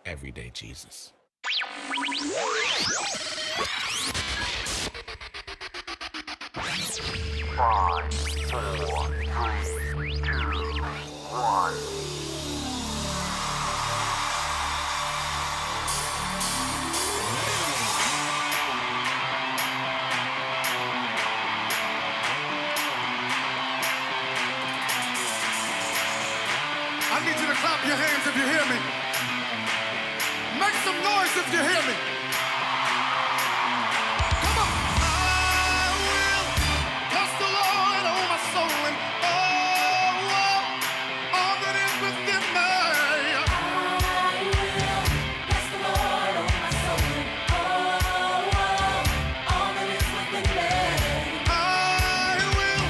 everyday Jesus. Five, four, three, two, one. I need you to clap your hands if you hear me. Make some noise if you hear me. Come on. I will bless the Lord, oh my soul, and all that is within me. I will bless the Lord, oh my soul, and all that is within me. I will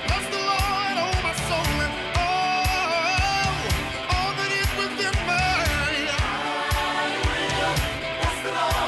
bless the Lord, oh my soul, and all that is within me. I will bless the Lord.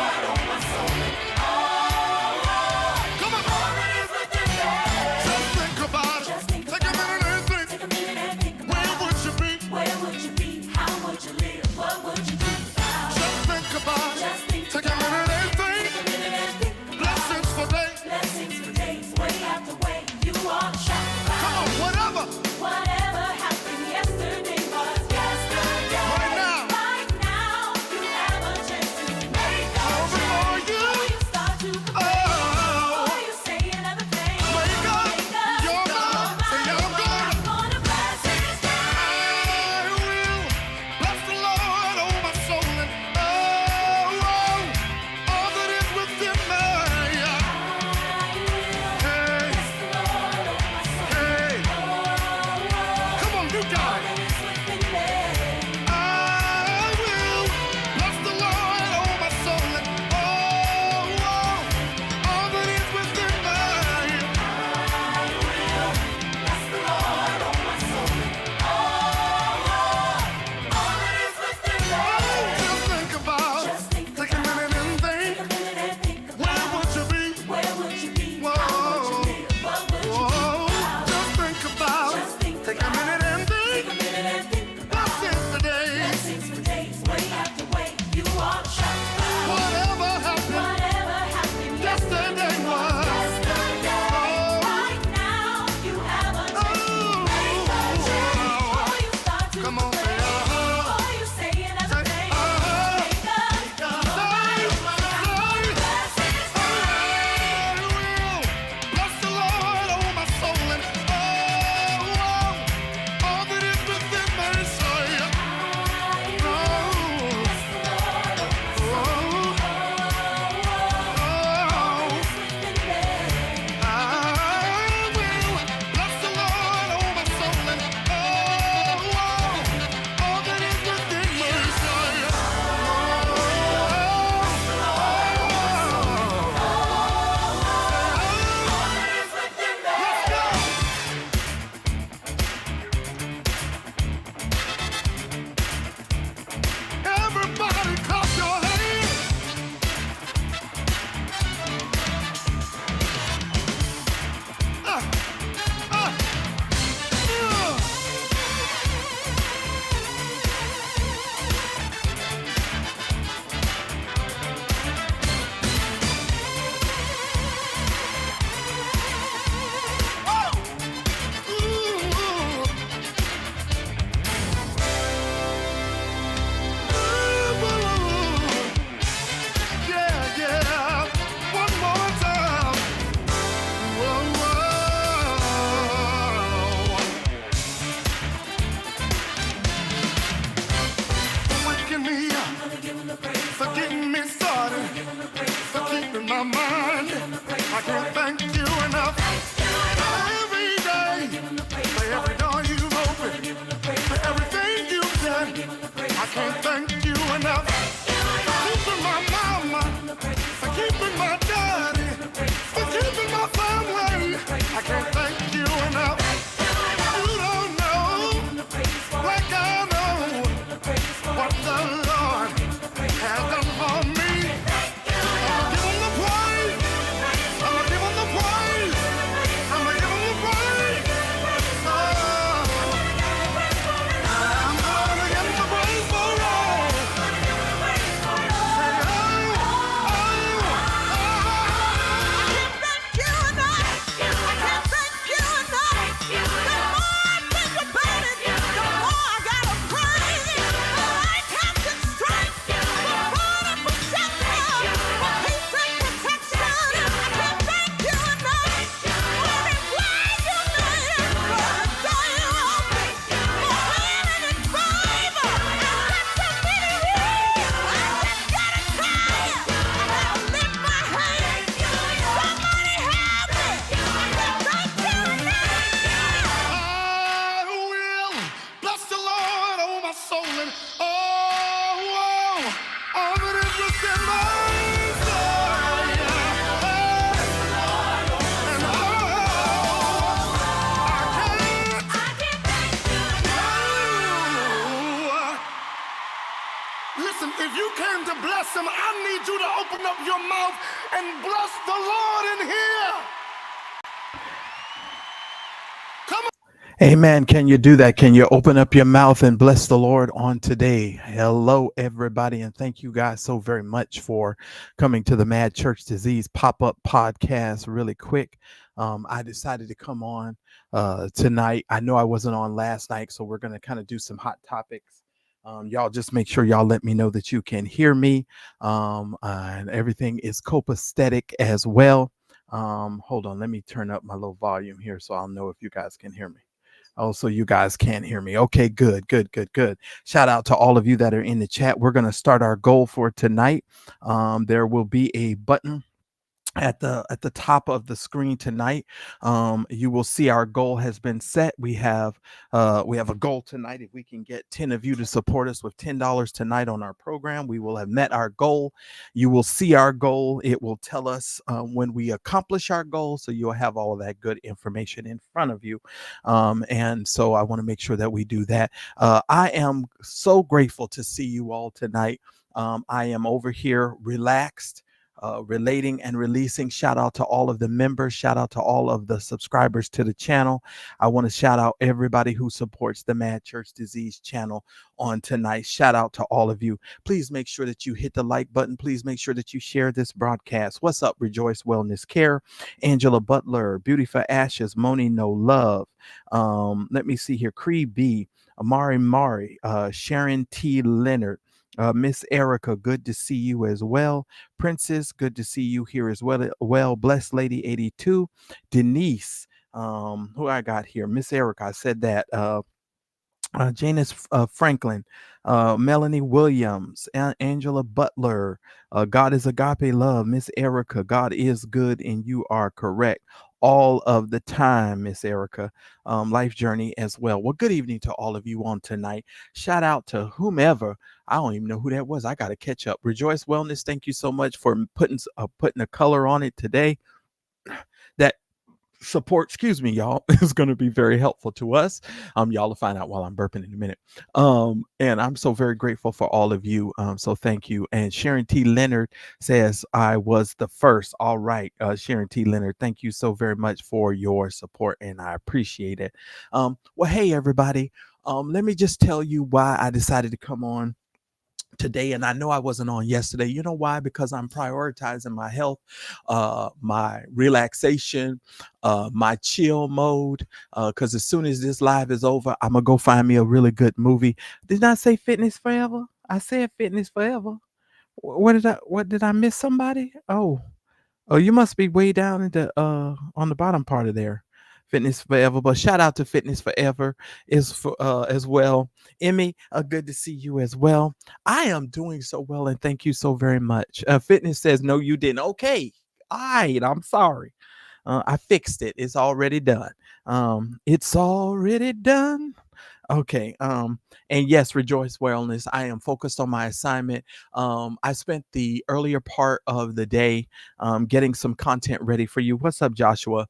my soul, and oh, whoa, all that is within my soul. Hey, and oh, listen, if you came to bless him, I need you to open up your mouth and bless the Lord in here. Come on. Amen. Can you do that? Can you open up your mouth and bless the Lord on today? Hello, everybody, and thank you guys so very much for coming to the Mad Church Disease pop-up podcast really quick. I decided to come on tonight. I know I wasn't on last night, so we're going to kind of do some hot topics. Y'all just make sure y'all let me know that you can hear me, and everything is copacetic as well. Hold on, let me turn up my little volume here so I'll know if you guys can hear me. Oh, so you guys can't hear me. Okay, good. Shout out to all of you that are in the chat. We're going to start our goal for tonight. There will be a button at the top of the screen tonight. You will see our goal has been set. We have a goal tonight. If we can get 10 of you to support us with $10 tonight on our program, we will have met our goal. You will see our goal. It will tell us when we accomplish our goal, so you'll have all of that good information in front of you. And so I want to make sure that we do that. I am so grateful to see you all tonight. I am over here relaxed, relating and releasing. Shout out to all of the members. Shout out to all of the subscribers to the channel. I want to shout out everybody who supports the Mad Church Disease channel on tonight. Shout out to all of you. Please make sure that you hit the like button. Please make sure that you share this broadcast. What's up, Rejoice Wellness Care, Angela Butler, Beauty for Ashes, Moni No Love. Let me see here. Cree B, Amari Mari, Sharon T. Leonard, Miss Erica, good to see you as well. Princess, good to see you here as well. Blessed Lady 82, Denise, who I got here, Miss Erica, I said that. Janice Franklin, Melanie Williams, Angela Butler, God is agape love, Miss Erica, God is good and you are correct all of the time, Miss Erica. Life Journey as well. Well, good evening to all of you on tonight. Shout out to whomever. I don't even know who that was. I got to catch up. Rejoice Wellness, thank you so much for putting a color on it today. That support, excuse me, y'all, is going to be very helpful to us. Y'all will find out while I'm burping in a minute. And I'm so very grateful for all of you. So thank you. And Sharon T. Leonard says I was the first. All right, Sharon T. Leonard, thank you so very much for your support, and I appreciate it. Well, hey everybody. Let me just tell you why I decided to come on today, and I know I wasn't on yesterday. You know why? Because I'm prioritizing my health, my relaxation, my chill mode, because as soon as this live is over, I'm gonna go find me a really good movie. Did I say fitness forever? I said fitness forever. What did I miss somebody? Oh, you must be way down in the on the bottom part of there. Fitness Forever, but shout out to Fitness Forever is for as well. Emmy, good to see you as well. I am doing so well, and thank you so very much. Fitness says no, you didn't. Okay, all right, I'm sorry. I fixed it. It's already done. It's already done. Okay. And yes, Rejoice Wellness. I am focused on my assignment. I spent the earlier part of the day getting some content ready for you. What's up, Joshua?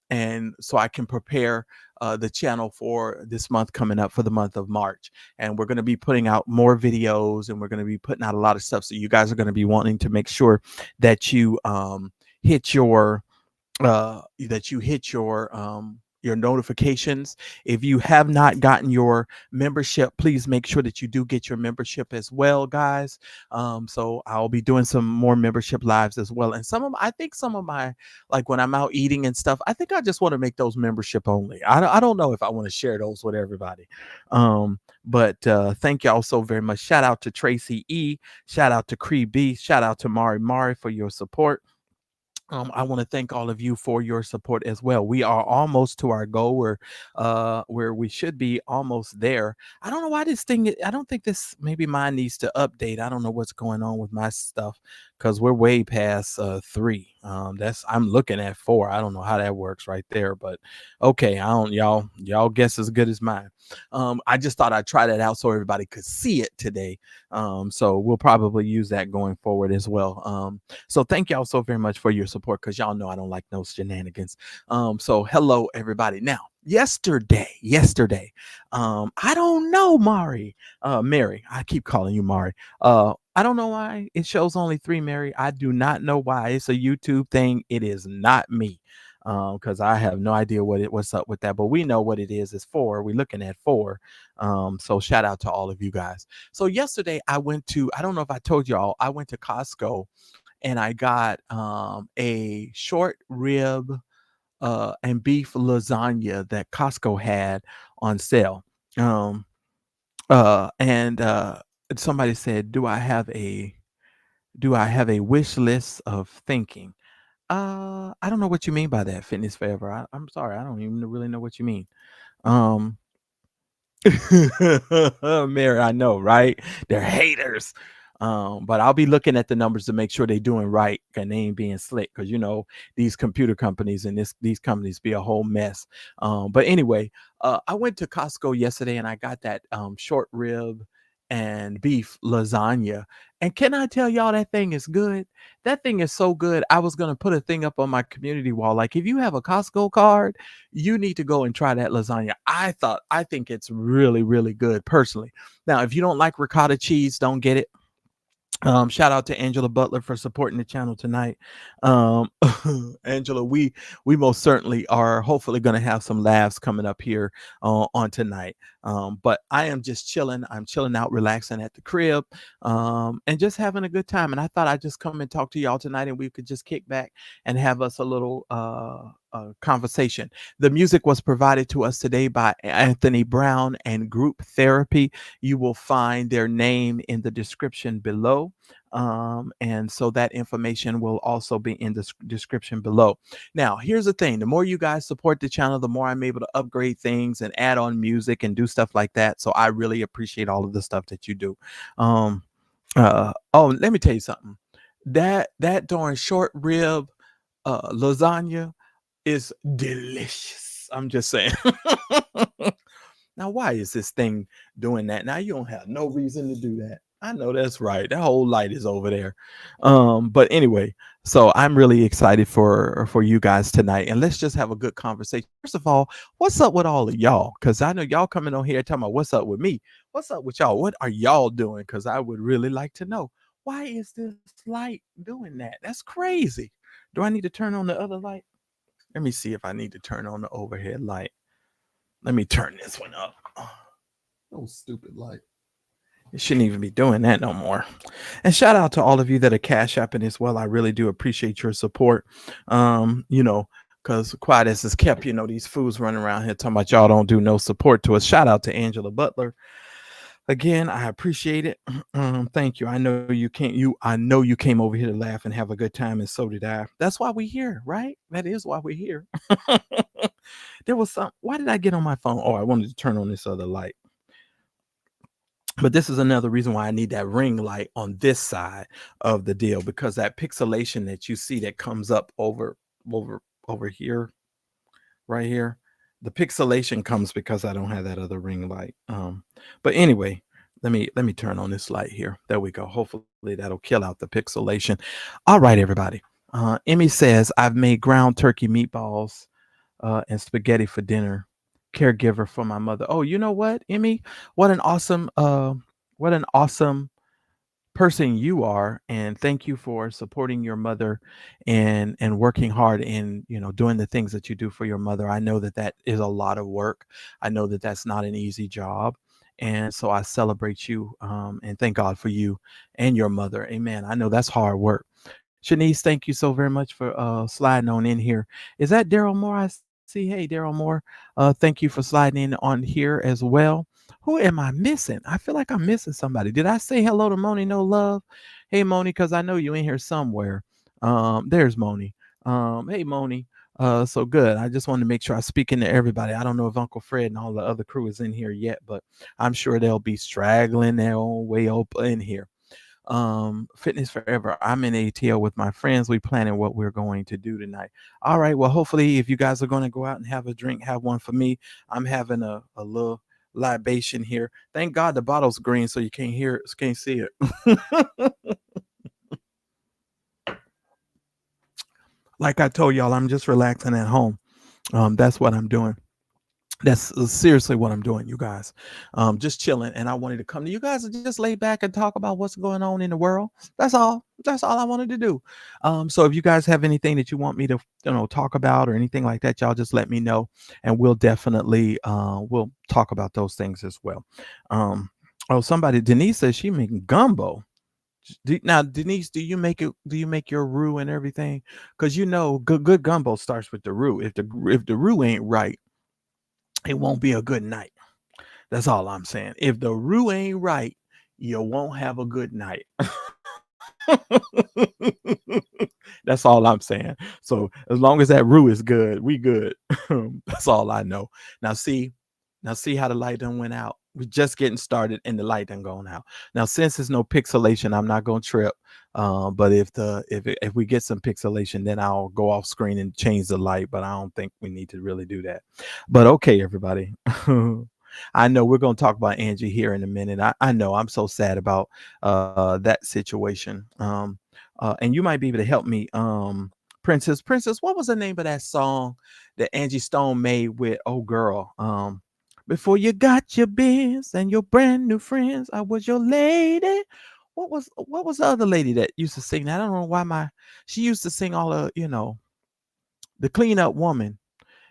And so I can prepare the channel for this month coming up for the month of March. And we're going to be putting out more videos, and we're going to be putting out a lot of stuff. So you guys are going to be wanting to make sure that you hit your your notifications. If you have not gotten your membership, please make sure that you do get your membership as well, guys. So I'll be doing some more membership lives as well. And I think some of my, like when I'm out eating and stuff, I think I just want to make those membership only. I don't know if I want to share those with everybody. But thank y'all so very much. Shout out to Tracy E. Shout out to Cree B. Shout out to Mari for your support. I want to thank all of you for your support as well. We are almost to our goal where we should be almost there. I don't know why I don't think maybe mine needs to update. I don't know what's going on with my stuff because we're way past 3. That's I'm looking at 4. I don't know how that works right there, but okay, I don't y'all guess as good as mine. I just thought I'd try that out so everybody could see it today. So we'll probably use that going forward as well. So thank y'all so very much for your support, because y'all know I don't like no shenanigans. So hello everybody. Now, yesterday, I don't know, Mary. I keep calling you Mari. I don't know why it shows only 3, Mary. I do not know why. It's a YouTube thing. It is not me. Because I have no idea what's up with that, but we know what it is. It's 4. We're looking at 4. So shout out to all of you guys. So yesterday I don't know if I told y'all, I went to Costco and I got a short rib and beef lasagna that Costco had on sale. Um, and somebody said, "Do I have a wish list of thinking?" I don't know what you mean by that, Fitness Forever. I'm sorry, I don't even really know what you mean. Um, Mary, I know, right? They're haters. But I'll be looking at the numbers to make sure they're doing right and they ain't being slick, because these computer companies and these companies be a whole mess. But anyway, I went to Costco yesterday and I got that short rib and beef lasagna. And can I tell y'all, that thing is good? That thing is so good. I was gonna put a thing up on my community wall. Like, if you have a Costco card, you need to go and try that lasagna. I think it's really, really good personally. Now, if you don't like ricotta cheese, don't get it. Shout out to Angela Butler for supporting the channel tonight. Um, Angela, we most certainly are hopefully going to have some laughs coming up here on tonight. But I am just chilling. I'm chilling out, relaxing at the crib, and just having a good time. And I thought I'd just come and talk to y'all tonight, and we could just kick back and have us a little conversation. The music was provided to us today by Anthony Brown and Group Therapy. You will find their name in the description below. And so that information will also be in the description below. Now, here's the thing: the more you guys support the channel, the more I'm able to upgrade things and add on music and do stuff like that. So I really appreciate all of the stuff that you do. Oh, let me tell you something. That darn short rib lasagna is delicious. I'm just saying. Now, why is this thing doing that? Now, you don't have no reason to do that. I know that's right. That whole light is over there. But anyway, so I'm really excited for you guys tonight, and let's just have a good conversation. First of all, what's up with all of y'all? Because I know y'all coming on here talking about what's up with me. What's up with y'all? What are y'all doing? Because I would really like to know. Why is this light doing that? That's crazy. Do I need to turn on the other light? Let me see if I need to turn on the overhead light. Let me turn this one up. Oh, stupid light. It shouldn't even be doing that no more. And shout out to all of you that are cash apping as well. I really do appreciate your support. Because quiet as is kept, these fools running around here talking about y'all don't do no support to us. Shout out to Angela Butler. Again, I appreciate it. Thank you. I know you came over here to laugh and have a good time, and so did I. That's why we're here, right? That is why we're here. There was some. Why did I get on my phone? Oh, I wanted to turn on this other light. But this is another reason why I need that ring light on this side of the deal, because that pixelation that you see that comes up over here, right here, the pixelation comes because I don't have that other ring light. But anyway, let me turn on this light here. There we go. Hopefully that'll kill out the pixelation. All right, everybody. Emmy says, I've made ground turkey meatballs and spaghetti for dinner. Caregiver for my mother. Oh, you know what, Emmy? What an awesome person you are, and thank you for supporting your mother and working hard in doing the things that you do for your mother. I know that is a lot of work. I know that that's not an easy job, and so I celebrate you and thank God for you and your mother. Amen. I know that's hard work. Shanice, thank you so very much for sliding on in here. Is that Daryl Moore? I see. Hey, Daryl Moore. Thank you for sliding in on here as well. Who am I missing? I feel like I'm missing somebody. Did I say hello to Moni No Love? Hey, Moni, because I know you in here somewhere. There's Moni. Hey, Moni. So good. I just wanted to make sure I speak into everybody. I don't know if Uncle Fred and all the other crew is in here yet, but I'm sure they'll be straggling their own way up in here. Fitness Forever. I'm in ATL with my friends. We planning what we're going to do tonight. All right. Well, hopefully, if you guys are going to go out and have a drink, have one for me. I'm having a little libation here. Thank God the bottle's green, so you can't hear it, can't see it. Like I told y'all, I'm just relaxing at home. That's what I'm doing. That's seriously what I'm doing, you guys. Just chilling, and I wanted to come to you guys and just lay back and talk about what's going on in the world. That's all. That's all I wanted to do. So if you guys have anything that you want me to, talk about or anything like that, y'all just let me know, and we'll definitely we'll talk about those things as well. Um, oh, somebody, Denise says she making gumbo. Now, Denise, do you make it? Do you make your roux and everything? Because good gumbo starts with the roux. If the roux ain't right, it won't be a good night. That's all I'm saying. If the roux ain't right, you won't have a good night. That's all I'm saying. So as long as that roux is good, we good. That's all I know. Now see how the light done went out. We're just getting started and the light done gone out. Now since there's no pixelation, I'm not gonna trip. But if we get some pixelation, then I'll go off screen and change the light. But I don't think we need to really do that. But okay, everybody. I know we're going to talk about Angie here in a minute. I know I'm so sad about that situation. And you might be able to help me. Princess, what was the name of that song that Angie Stone made with Oh Girl? Before you got your biz and your brand new friends, I was your lady. What was the other lady that used to sing that? I don't know why she used to sing all of, the clean up woman.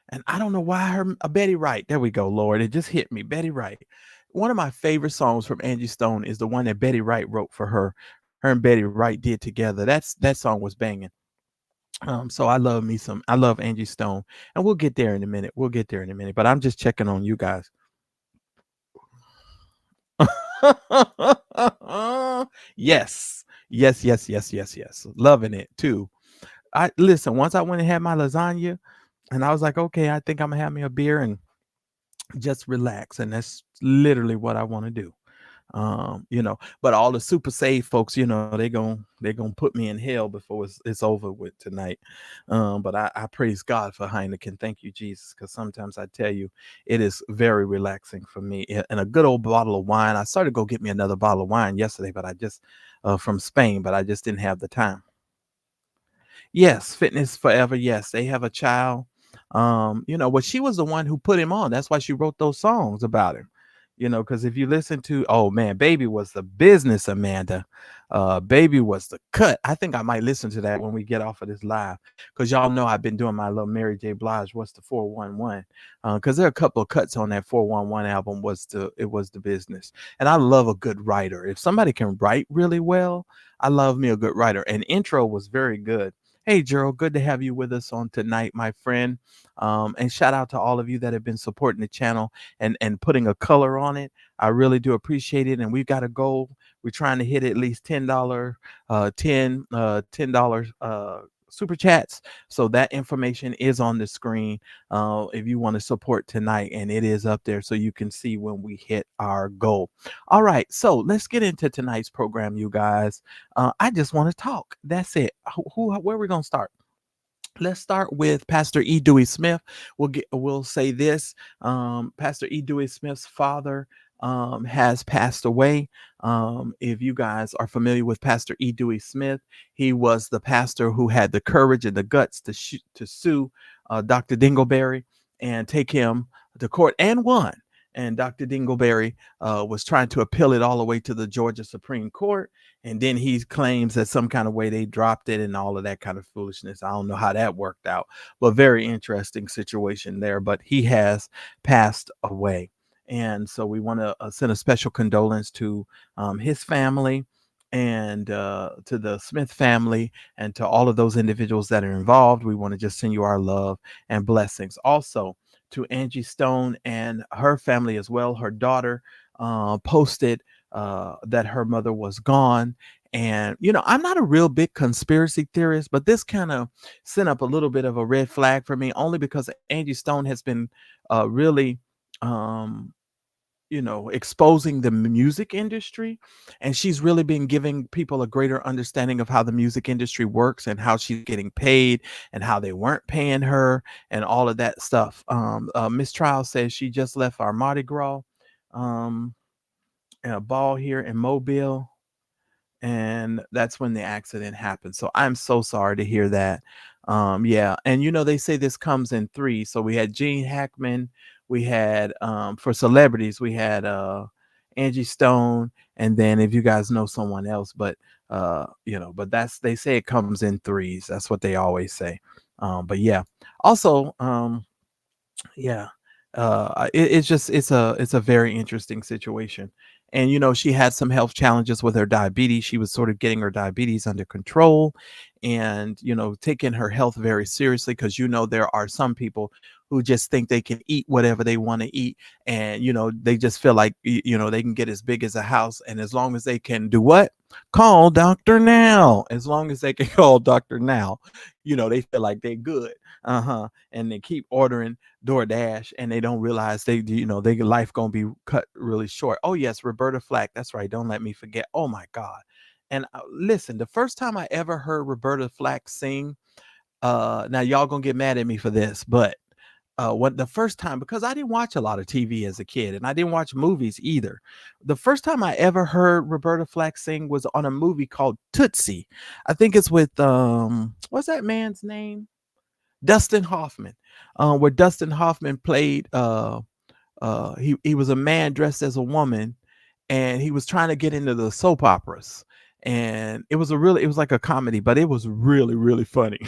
And I don't know why her Betty Wright. There we go, Lord. It just hit me. Betty Wright. One of my favorite songs from Angie Stone is the one that Betty Wright wrote for her. Her and Betty Wright did together. That song was banging. So I love Angie Stone. And we'll get there in a minute. We'll get there in a minute. But I'm just checking on you guys. Yes. Yes. Loving it too. I listen, once I went and had my lasagna and I was like, okay, I think I'm gonna have me a beer and just relax. And that's literally what I want to do. But all the super safe folks, they're gonna put me in hell before it's over with tonight. But I praise God for Heineken. Thank you, Jesus, because sometimes I tell you, it is very relaxing for me. And a good old bottle of wine. I started to go get me another bottle of wine yesterday, but I just from Spain, but I just didn't have the time. Yes, Fitness Forever. Yes, they have a child. Well, she was the one who put him on. That's why she wrote those songs about him. Because if you listen to, oh man, Baby was the business, Amanda. Baby was the cut. I think I might listen to that when we get off of this live, because y'all know I've been doing my little Mary J. Blige. What's the 411? Because there are a couple of cuts on that 411 album. It was the business, and I love a good writer. If somebody can write really well, I love me a good writer. And intro was very good. Hey, Gerald, good to have you with us on tonight, my friend. And shout out to all of you that have been supporting the channel and putting a color on it. I really do appreciate it. And we've got a goal. We're trying to hit at least $10 super chats. So that information is on the screen if you want to support tonight, and it is up there so you can see when we hit our goal. All right, so let's get into tonight's program, you guys. I just want to talk. That's it. Where are we gonna start? Let's start with Pastor E. Dewey Smith. We'll say this. Pastor E. Dewey Smith's father has passed away. If you guys are familiar with Pastor E. Dewey Smith, he was the pastor who had the courage and the guts to sue Dr. Dingleberry and take him to court and won. And Dr. Dingleberry was trying to appeal it all the way to the Georgia Supreme Court. And then he claims that some kind of way they dropped it and all of that kind of foolishness. I don't know how that worked out, but very interesting situation there. But he has passed away. And so we want to send a special condolence to his family and to the Smith family and to all of those individuals that are involved. We want to just send you our love and blessings. Also, to Angie Stone and her family as well. Her daughter posted that her mother was gone. And, I'm not a real big conspiracy theorist, but this kind of sent up a little bit of a red flag for me, only because Angie Stone has been really exposing the music industry, and she's really been giving people a greater understanding of how the music industry works and how she's getting paid and how they weren't paying her and all of that stuff. Miss Trial says she just left our Mardi Gras um, ball here in Mobile, and that's when the accident happened. So I'm so sorry to hear that. Yeah, and they say this comes in three. So we had Gene Hackman, we had for celebrities, we had Angie Stone, and then if you guys know someone else, but that's they say it comes in threes. That's what they always say. But yeah, also yeah, it's a very interesting situation. And she had some health challenges with her diabetes. She was sort of getting her diabetes under control, and taking her health very seriously, because there are some people who just think they can eat whatever they want to eat, and they just feel like they can get as big as a house, and as long as they can do what, call Dr. Now, as long as they can call Dr. Now, they feel like they're good. And they keep ordering DoorDash, and they don't realize their life gonna be cut really short. Oh yes, Roberta Flack. That's right. Don't let me forget. Oh my God. And listen, the first time I ever heard Roberta Flack sing, now y'all gonna get mad at me for this, but what the first time, because I didn't watch a lot of TV as a kid, and I didn't watch movies either. The first time I ever heard Roberta Flack sing was on a movie called Tootsie. I think it's with what's that man's name? Dustin Hoffman, where Dustin Hoffman played. He was a man dressed as a woman, and he was trying to get into the soap operas. And it was like a comedy, but it was really funny.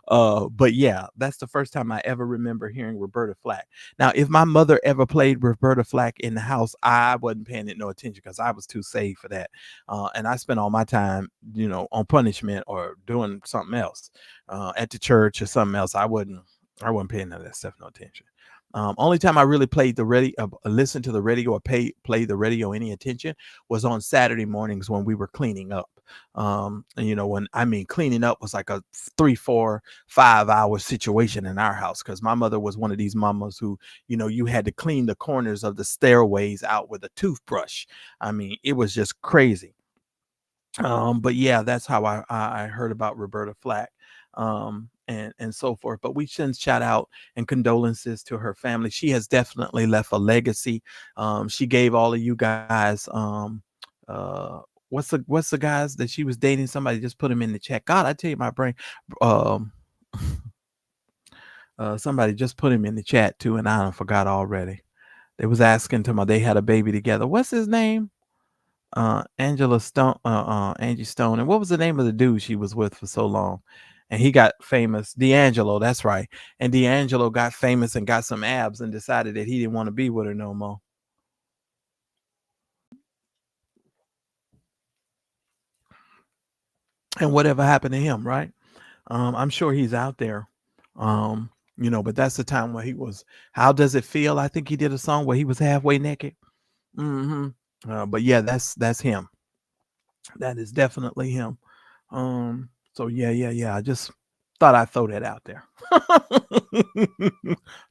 But yeah, that's the first time I ever remember hearing Roberta Flack. Now, if my mother ever played Roberta Flack in the house, I wasn't paying it no attention because I was too saved for that. And I spent all my time, on punishment or doing something else, at the church or something else. I wasn't paying none of that stuff no attention. Only time I really played the radio, listened to the radio, or play the radio any attention, was on Saturday mornings when we were cleaning up. And when I mean cleaning up was like a 3, 4, 5 hour situation in our house, because my mother was one of these mamas who, you had to clean the corners of the stairways out with a toothbrush. I mean, it was just crazy. But yeah, that's how I heard about Roberta Flack, and so forth. But we send shout out and condolences to her family. She has definitely left a legacy. She gave all of you guys uh what's the guys that she was dating? Somebody just put him in the chat. God, I tell you, my brain. Um Somebody just put him in the chat too, and I done forgot already. They was asking to my they had a baby together. What's his name? Angela Stone, Angie Stone, and what was the name of the dude she was with for so long? And he got famous, D'Angelo. That's right. And D'Angelo got famous and got some abs and decided that he didn't want to be with her no more. And whatever happened to him, right? I'm sure he's out there. But that's the time where he was. How does it feel? I think he did a song where he was halfway naked. hmm but yeah, that's him. That is definitely him. So yeah. I just thought I'd throw that out there.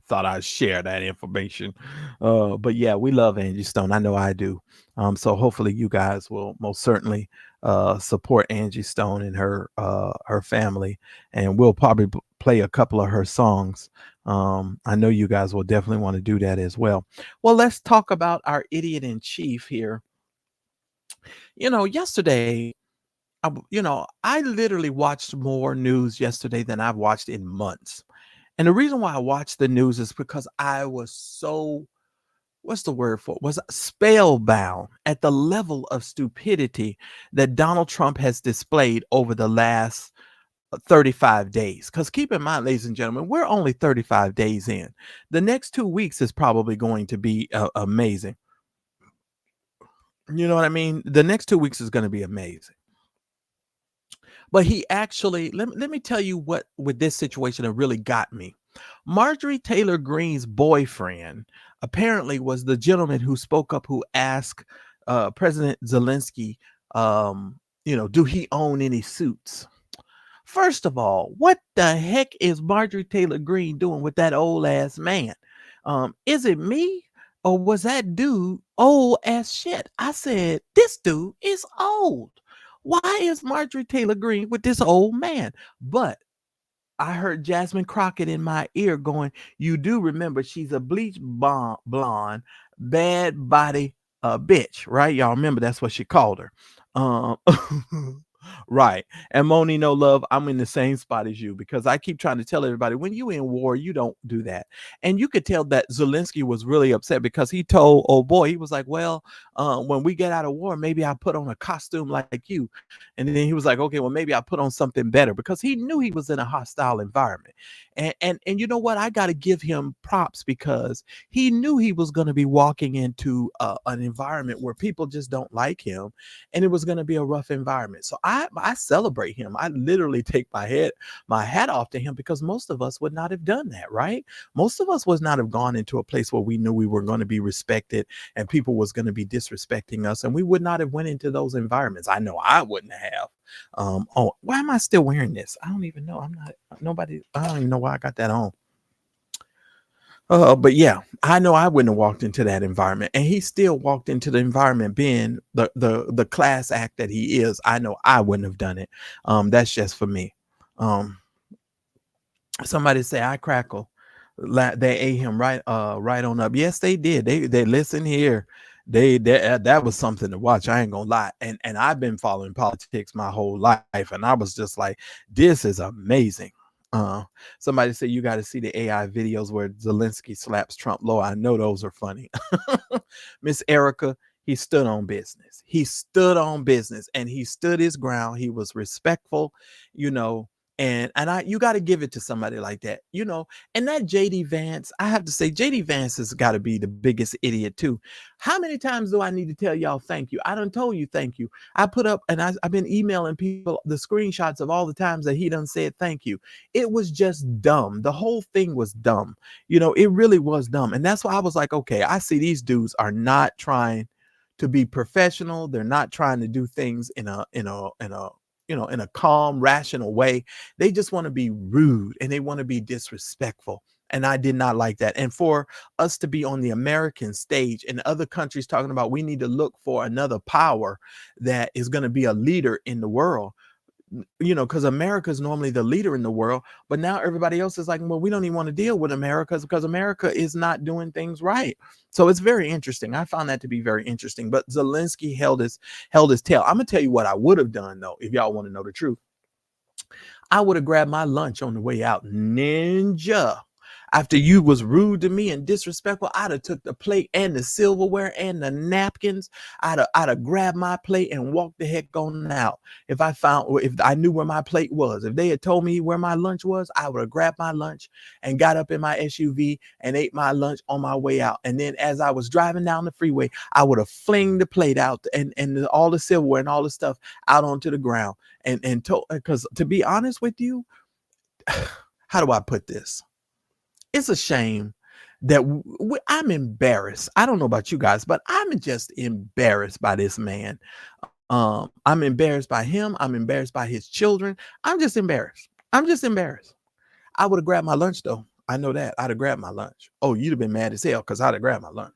Thought I'd share that information. But yeah, we love Angie Stone. I know I do. So hopefully you guys will most certainly support Angie Stone and her family, and we'll probably play a couple of her songs. I know you guys will definitely want to do that as well. Well, let's talk about our idiot in chief here. Yesterday, I literally watched more news yesterday than I've watched in months. And the reason why I watched the news is because I was so, what's the word for it? Was spellbound at the level of stupidity that Donald Trump has displayed over the last 35 days. Because keep in mind, ladies and gentlemen, we're only 35 days in. The next 2 weeks is probably going to be amazing. You know what I mean? The next 2 weeks is going to be amazing. But he actually, let me tell you what with this situation that really got me. Marjorie Taylor Greene's boyfriend apparently was the gentleman who spoke up, who asked President Zelensky, do he own any suits? First of all, what the heck is Marjorie Taylor Greene doing with that old ass man? Is it me? or was that dude old as shit? I said, this dude is old. Why is Marjorie Taylor Greene with this old man? But I heard Jasmine Crockett in my ear going, you do remember she's a bleach blonde, bad body bitch, right? Y'all remember that's what she called her. Um, right. And Moni, no love, I'm in the same spot as you because I keep trying to tell everybody when you in war, you don't do that. And you could tell that Zelensky was really upset because he told, oh boy, he was like, well, when we get out of war, maybe I put on a costume like you. And then he was like, okay, well, maybe I put on something better because he knew he was in a hostile environment. And you know what? I got to give him props because he knew he was going to be walking into an environment where people just don't like him, and it was going to be a rough environment. So I celebrate him. I literally take my hat off to him because most of us would not have done that, right? Most of us would not have gone into a place where we knew we were going to be respected and people was going to be disrespecting us, and we would not have went into those environments. I know I wouldn't have. Oh, why am I still wearing this? I don't even know. I'm not nobody. I don't even know why I got that on. But yeah, I know I wouldn't have walked into that environment, and he still walked into the environment being the class act that he is. I know I wouldn't have done it. That's just for me. Um, Somebody say I crackle. They ate him right on up. Yes, they did. They listen here. That was something to watch. I ain't gonna lie. And I've been following politics my whole life, and I was just like, this is amazing. Uh, Somebody said you got to see the AI videos where Zelensky slaps Trump low. I know those are funny. Miss Erica, he stood on business. He stood on business, and he stood his ground. He was respectful, you know. And you got to give it to somebody like that, you know. And that JD Vance, I have to say, JD Vance has got to be the biggest idiot too. How many times do I need to tell y'all thank you? I done told you thank you. I put up, and I've been emailing people the screenshots of all the times that he done said thank you. It was just dumb. The whole thing was dumb. You know, it really was dumb. And that's why I was like, okay, I see these dudes are not trying to be professional. They're not trying to do things in a calm, rational way. They just want to be rude and they want to be disrespectful. And I did not like that. And for us to be on the American stage and other countries talking about we need to look for another power that is going to be a leader in the world, you know, because America is normally the leader in the world, but now everybody else is like, well, we don't even want to deal with America because America is not doing things right. So it's very interesting. I found that to be very interesting. But Zelensky held his tail. I'm gonna tell you what I would have done though, if y'all want to know the truth. I would have grabbed my lunch on the way out, ninja. After you was rude to me and disrespectful, I'd have took the plate and the silverware and the napkins. I'd have grabbed my plate and walked the heck on out. If I knew where my plate was, if they had told me where my lunch was, I would have grabbed my lunch and got up in my SUV and ate my lunch on my way out. And then as I was driving down the freeway, I would have flinged the plate out and all the silverware and all the stuff out onto the ground. Because to be honest with you, how do I put this? It's a shame that I'm embarrassed. I don't know about you guys, but I'm just embarrassed by this man. I'm embarrassed by him. I'm embarrassed by his children. I'm just embarrassed. I'm just embarrassed. I would have grabbed my lunch though. I know that. I'd have grabbed my lunch. Oh, you'd have been mad as hell because I'd have grabbed my lunch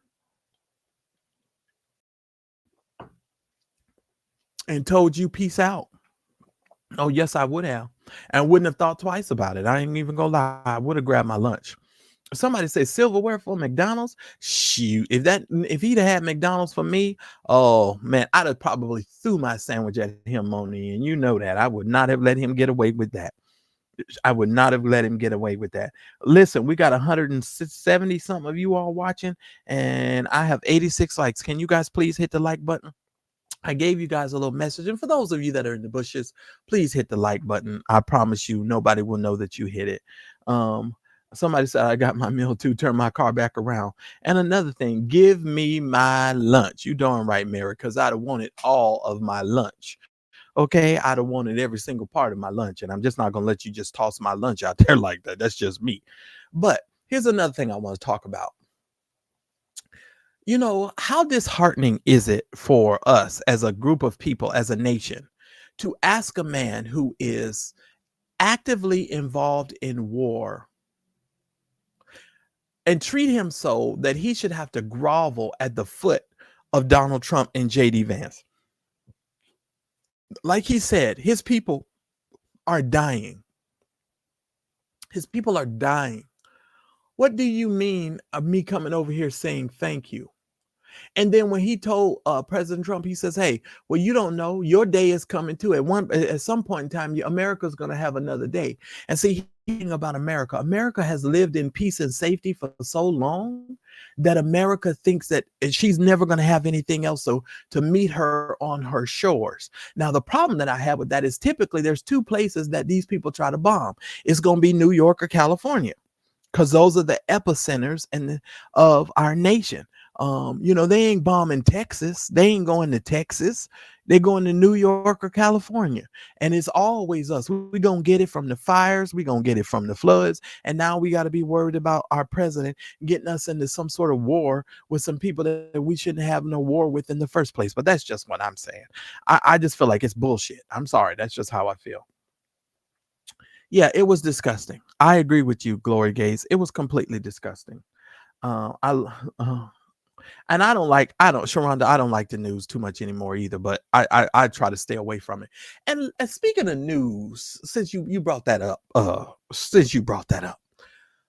and told you peace out. Oh, yes, I would have. And wouldn't have thought twice about it. I ain't even gonna lie. I would have grabbed my lunch. Somebody say silverware for McDonald's. Shoot, if he'd have had McDonald's for me, oh man, I'd have probably threw my sandwich at him, Moni, and you know that. I would not have let him get away with that. I would not have let him get away with that. Listen, we got 170 something of you all watching, and I have 86 likes. Can you guys please hit the like button? I gave you guys a little message. And for those of you that are in the bushes, please hit the like button. I promise you, nobody will know that you hit it. Somebody said, I got my meal too. Turn my car back around. And another thing, give me my lunch. You darn right, Mary, because I'd have wanted all of my lunch. Okay, I'd have wanted every single part of my lunch. And I'm just not going to let you just toss my lunch out there like that. That's just me. But here's another thing I want to talk about. You know, how disheartening is it for us as a group of people, as a nation, to ask a man who is actively involved in war and treat him so that he should have to grovel at the foot of Donald Trump and JD Vance. Like he said, his people are dying. His people are dying. What do you mean of me coming over here saying thank you? And then when he told President Trump, he says, "Hey, well, you don't know, your day is coming too. At some point in time, America's going to have another day." And see, thing about America, America has lived in peace and safety for so long that America thinks that she's never going to have anything else so to meet her on her shores. Now, the problem that I have with that is typically there's two places that these people try to bomb. It's going to be New York or California, because those are the epicenters of our nation. They ain't bombing Texas. They ain't going to Texas. They're going to New York or California. And it's always us. We're going to get it from the fires. We're going to get it from the floods. And now we got to be worried about our president getting us into some sort of war with some people that we shouldn't have no war with in the first place. But that's just what I'm saying. I just feel like it's bullshit. I'm sorry. That's just how I feel. Yeah, it was disgusting. I agree with you, Glory Gaze. It was completely disgusting. I and Sharonda, I don't like the news too much anymore either, but I try to stay away from it. And speaking of news, since you brought that up,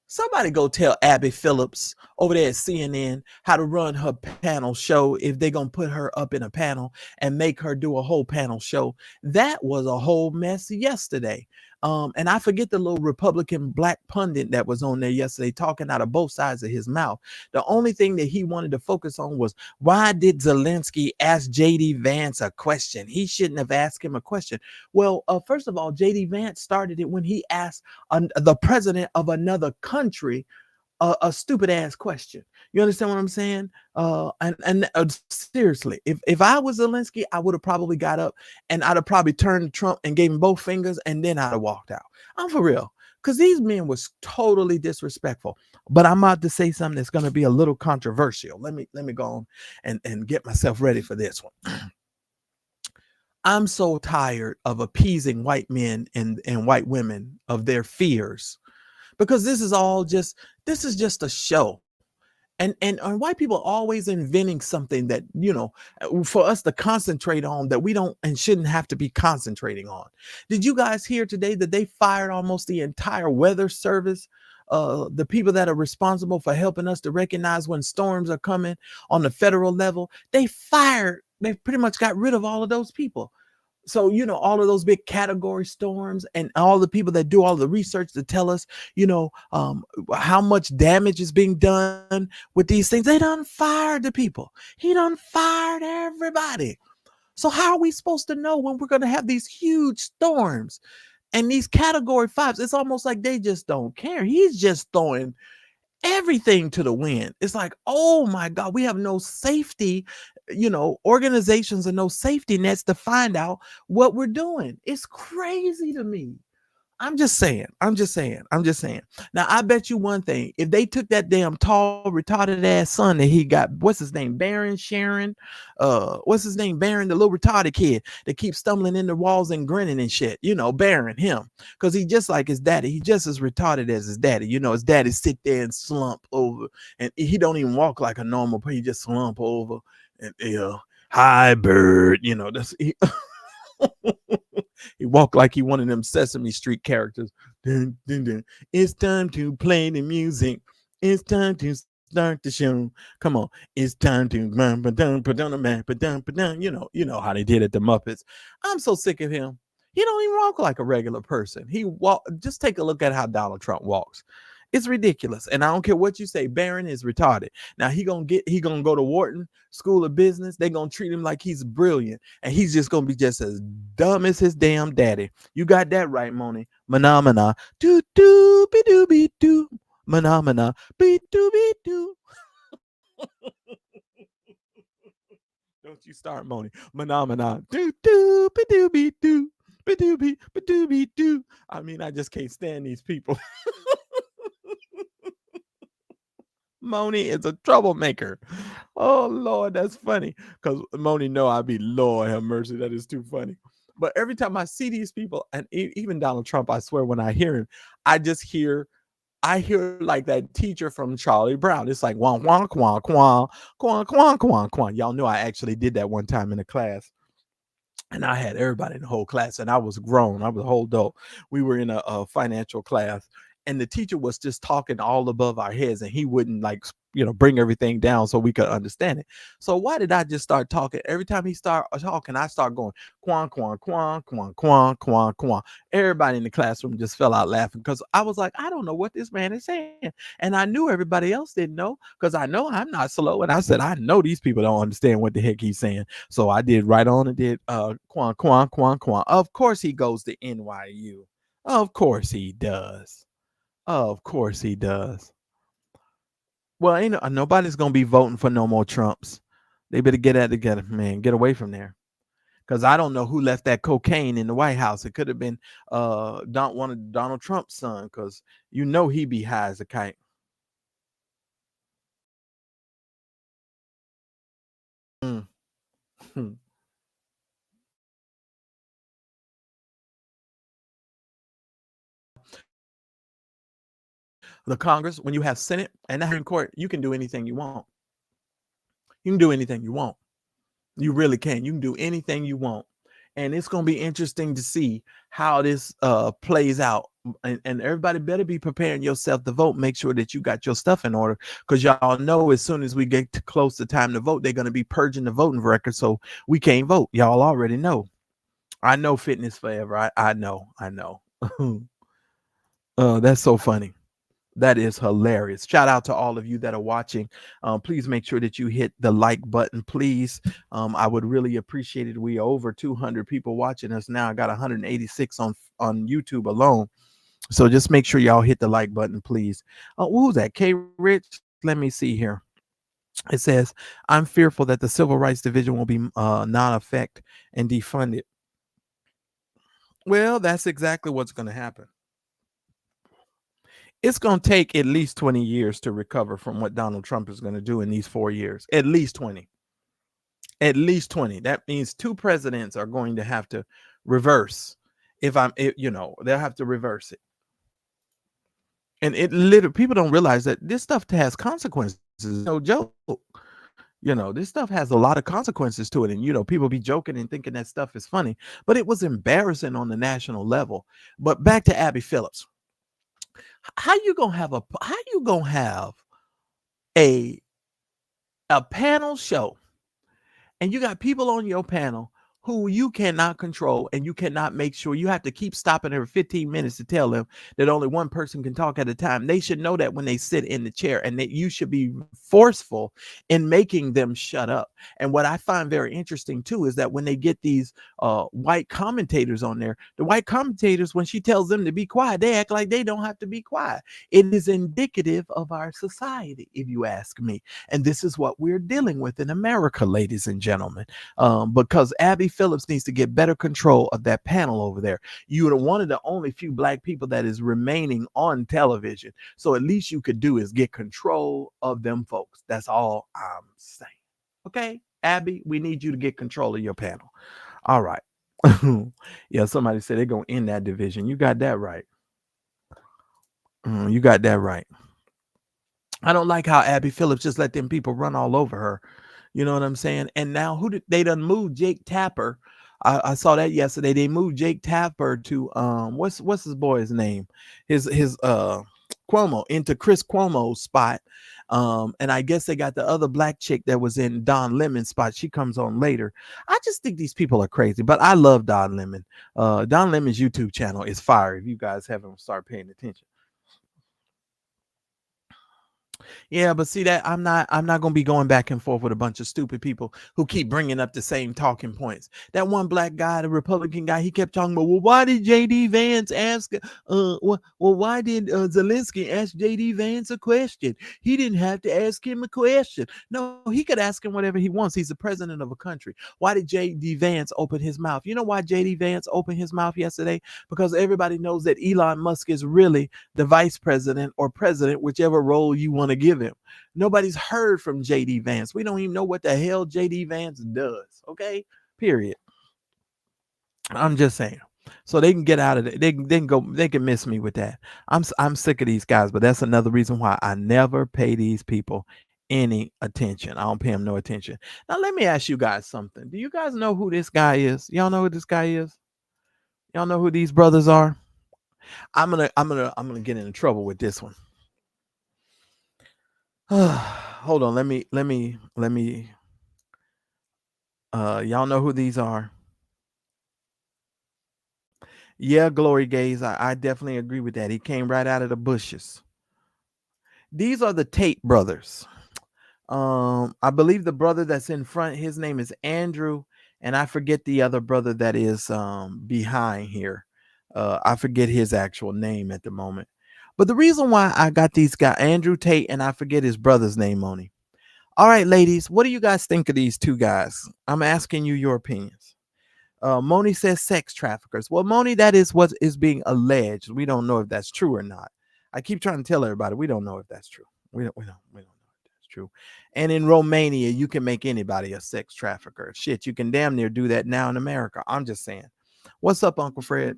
somebody go tell Abby Phillips over there at CNN how to run her panel show if they're going to put her up in a panel and make her do a whole panel show. That was a whole mess yesterday. And I forget the little Republican black pundit that was on there yesterday talking out of both sides of his mouth. The only thing that he wanted to focus on was, why did Zelensky ask JD Vance a question? He shouldn't have asked him a question. Well, first of all, JD Vance started it when he asked the president of another country a stupid ass question. You understand what I'm saying? Seriously, if I was Zelensky, I would have probably got up and I'd have probably turned to Trump and gave him both fingers, and then I'd have walked out. I'm for real, because these men was totally disrespectful. But I'm about to say something that's going to be a little controversial. Let me go on and get myself ready for this one. I'm so tired of appeasing white men and white women of their fears, because this is just a show. And white people are always inventing something that, for us to concentrate on that we don't and shouldn't have to be concentrating on. Did you guys hear today that they fired almost the entire weather service? The people that are responsible for helping us to recognize when storms are coming on the federal level, they pretty much got rid of all of those people. So, all of those big category storms and all the people that do all the research to tell us, how much damage is being done with these things. They done fired the people. He done fired everybody. So how are we supposed to know when we're going to have these huge storms and these category 5s? It's almost like they just don't care. He's just throwing everything to the wind. It's like, oh my God, we have no safety, organizations and no safety nets to find out what we're doing. It's crazy to me. I'm just saying. Now, I bet you one thing. If they took that damn tall, retarded ass son that he got, what's his name? Sharon, Baron, the little retarded kid that keeps stumbling in the walls and grinning and shit. Baron, him. Because he just like his daddy. He just as retarded as his daddy. His daddy sit there and slump over. And he don't even walk like a normal person. He just slump over. And, hi, bird. That's... He walked like he one of them Sesame Street characters. Dun, dun, dun. It's time to play the music. It's time to start the show. Come on. It's time to how they did at the Muppets. I'm so sick of him. He don't even walk like a regular person. Just take a look at how Donald Trump walks. It's ridiculous. And I don't care what you say. Barron is retarded. Now he gonna go to Wharton School of Business. They're gonna treat him like he's brilliant. And he's just gonna be just as dumb as his damn daddy. You got that right, Moni. Phenomena. Do do be do be do. Phenomena. Be do be do. Don't you start, Moni. Phenomena. Do do be do be do. Be do be do be do. I mean, I just can't stand these people. Moni is a troublemaker. Oh Lord, that's funny. Because Moni know I be, Lord have mercy, that is too funny. But every time I see these people, and even Donald Trump, I swear when I hear him, I just hear I hear like that teacher from Charlie Brown. It's like wah wah quah quah quah quah quah quah. Y'all know I actually did that one time in a class, and I had everybody in the whole class, and I was grown. I was a whole adult. We were in a financial class, and the teacher was just talking all above our heads, and he wouldn't like bring everything down so we could understand it. So why did I just start talking? Every time he start talking, I start going quan quan quan quan quan quan quan. Everybody in the classroom just fell out laughing because I was like, I don't know what this man is saying, and I knew everybody else didn't know because I know I'm not slow, and I said I know these people don't understand what the heck he's saying. So I did right on and did quan quan quan quan. Of course he goes to NYU. Of course he does. Of course he does. Well, ain't nobody's gonna be voting for no more Trumps. They better get that together, man. Get away from there. Because I don't know who left that cocaine in the White House. It could have been one of Donald Trump's son, because he be high as a kite. Mm. The Congress, when you have Senate and the Supreme Court, you can do anything you want. You can do anything you want. You really can. You can do anything you want. And it's going to be interesting to see how this plays out. And everybody better be preparing yourself to vote. Make sure that you got your stuff in order, because y'all know as soon as we get to close to time to vote, they're going to be purging the voting record, so we can't vote. Y'all already know. I know fitness forever. I know. That's so funny. That is hilarious. Shout out to all of you that are watching. Please make sure that you hit the like button, please. I would really appreciate it. We are over 200 people watching us now. I got 186 on YouTube alone. So just make sure y'all hit the like button, please. Who's that? K Rich? Let me see here. It says, I'm fearful that the Civil Rights Division will be non-effect and defunded. Well, that's exactly what's going to happen. It's going to take at least 20 years to recover from what Donald Trump is going to do in these 4 years. At least 20. At least 20. That means 2 presidents are going to have to reverse. They'll have to reverse it. And it literally, people don't realize that this stuff has consequences. No joke. This stuff has a lot of consequences to it. And, people be joking and thinking that stuff is funny, but it was embarrassing on the national level. But back to Abby Phillips. How you gonna have a panel show, and you got people on your panel who you cannot control, and you cannot make sure, you have to keep stopping every 15 minutes to tell them that only one person can talk at a time. They should know that when they sit in the chair, and that you should be forceful in making them shut up. And what I find very interesting too is that when they get these white commentators on there, the white commentators, when she tells them to be quiet, they act like they don't have to be quiet. It is indicative of our society, if you ask me. And this is what we're dealing with in America, ladies and gentlemen, because Abby Phillips needs to get better control of that panel over there. You're one of the only few black people that is remaining on television. So at least you could do is get control of them folks. That's all I'm saying. Okay, Abby, we need you to get control of your panel. All right. Yeah, somebody said they're going to end that division. You got that right. You got that right. I don't like how Abby Phillips just let them people run all over her. You know what I'm saying? And now they done moved Jake Tapper. I saw that yesterday. They moved Jake Tapper to what's his boy's name? His Cuomo, into Chris Cuomo's spot. And I guess they got the other black chick that was in Don Lemon's spot. She comes on later. I just think these people are crazy, but I love Don Lemon. Don Lemon's YouTube channel is fire. If you guys haven't started paying attention. Yeah, but see that I'm not going to be going back and forth with a bunch of stupid people who keep bringing up the same talking points. That one black guy, the Republican guy, he kept talking about, well, why did J.D. Vance ask why did Zelensky ask J.D. Vance a question? He didn't have to ask him a question. No, he could ask him whatever he wants. He's the president of a country. Why did J.D. Vance open his mouth? You know why J.D. Vance opened his mouth yesterday? Because everybody knows that Elon Musk is really the vice president or president, whichever role you want to give him. Nobody's heard from JD Vance. We don't even know what the hell JD Vance does. Okay, period. I'm just saying. so they can get out of it. They can miss me with that. I'm sick of these guys, but that's another reason why I never pay these people any attention. I don't pay them no attention. Now let me ask you guys something. Do you guys know who this guy is? Y'all know who this guy is? Y'all know who these brothers are? I'm gonna get into trouble with this one. Hold on, let me y'all know who these are? Yeah, Glory Gaze. I definitely agree with that. He came right out of the bushes. These are the Tate brothers. I believe the brother that's in front, his name is Andrew, and I forget the other brother that is behind here. I forget his actual name at the moment. But the reason why I got these guys, Andrew Tate, and I forget his brother's name on him. All right, ladies, what do you guys think of these two guys? I'm asking you your opinions. Moni says sex traffickers. Well, Moni, that is what is being alleged. We don't know if that's true or not. I keep trying to tell everybody we don't know if that's true. We don't know if that's true. And in Romania, you can make anybody a sex trafficker. Shit, you can damn near do that now in America. I'm just saying. What's up, Uncle Fred?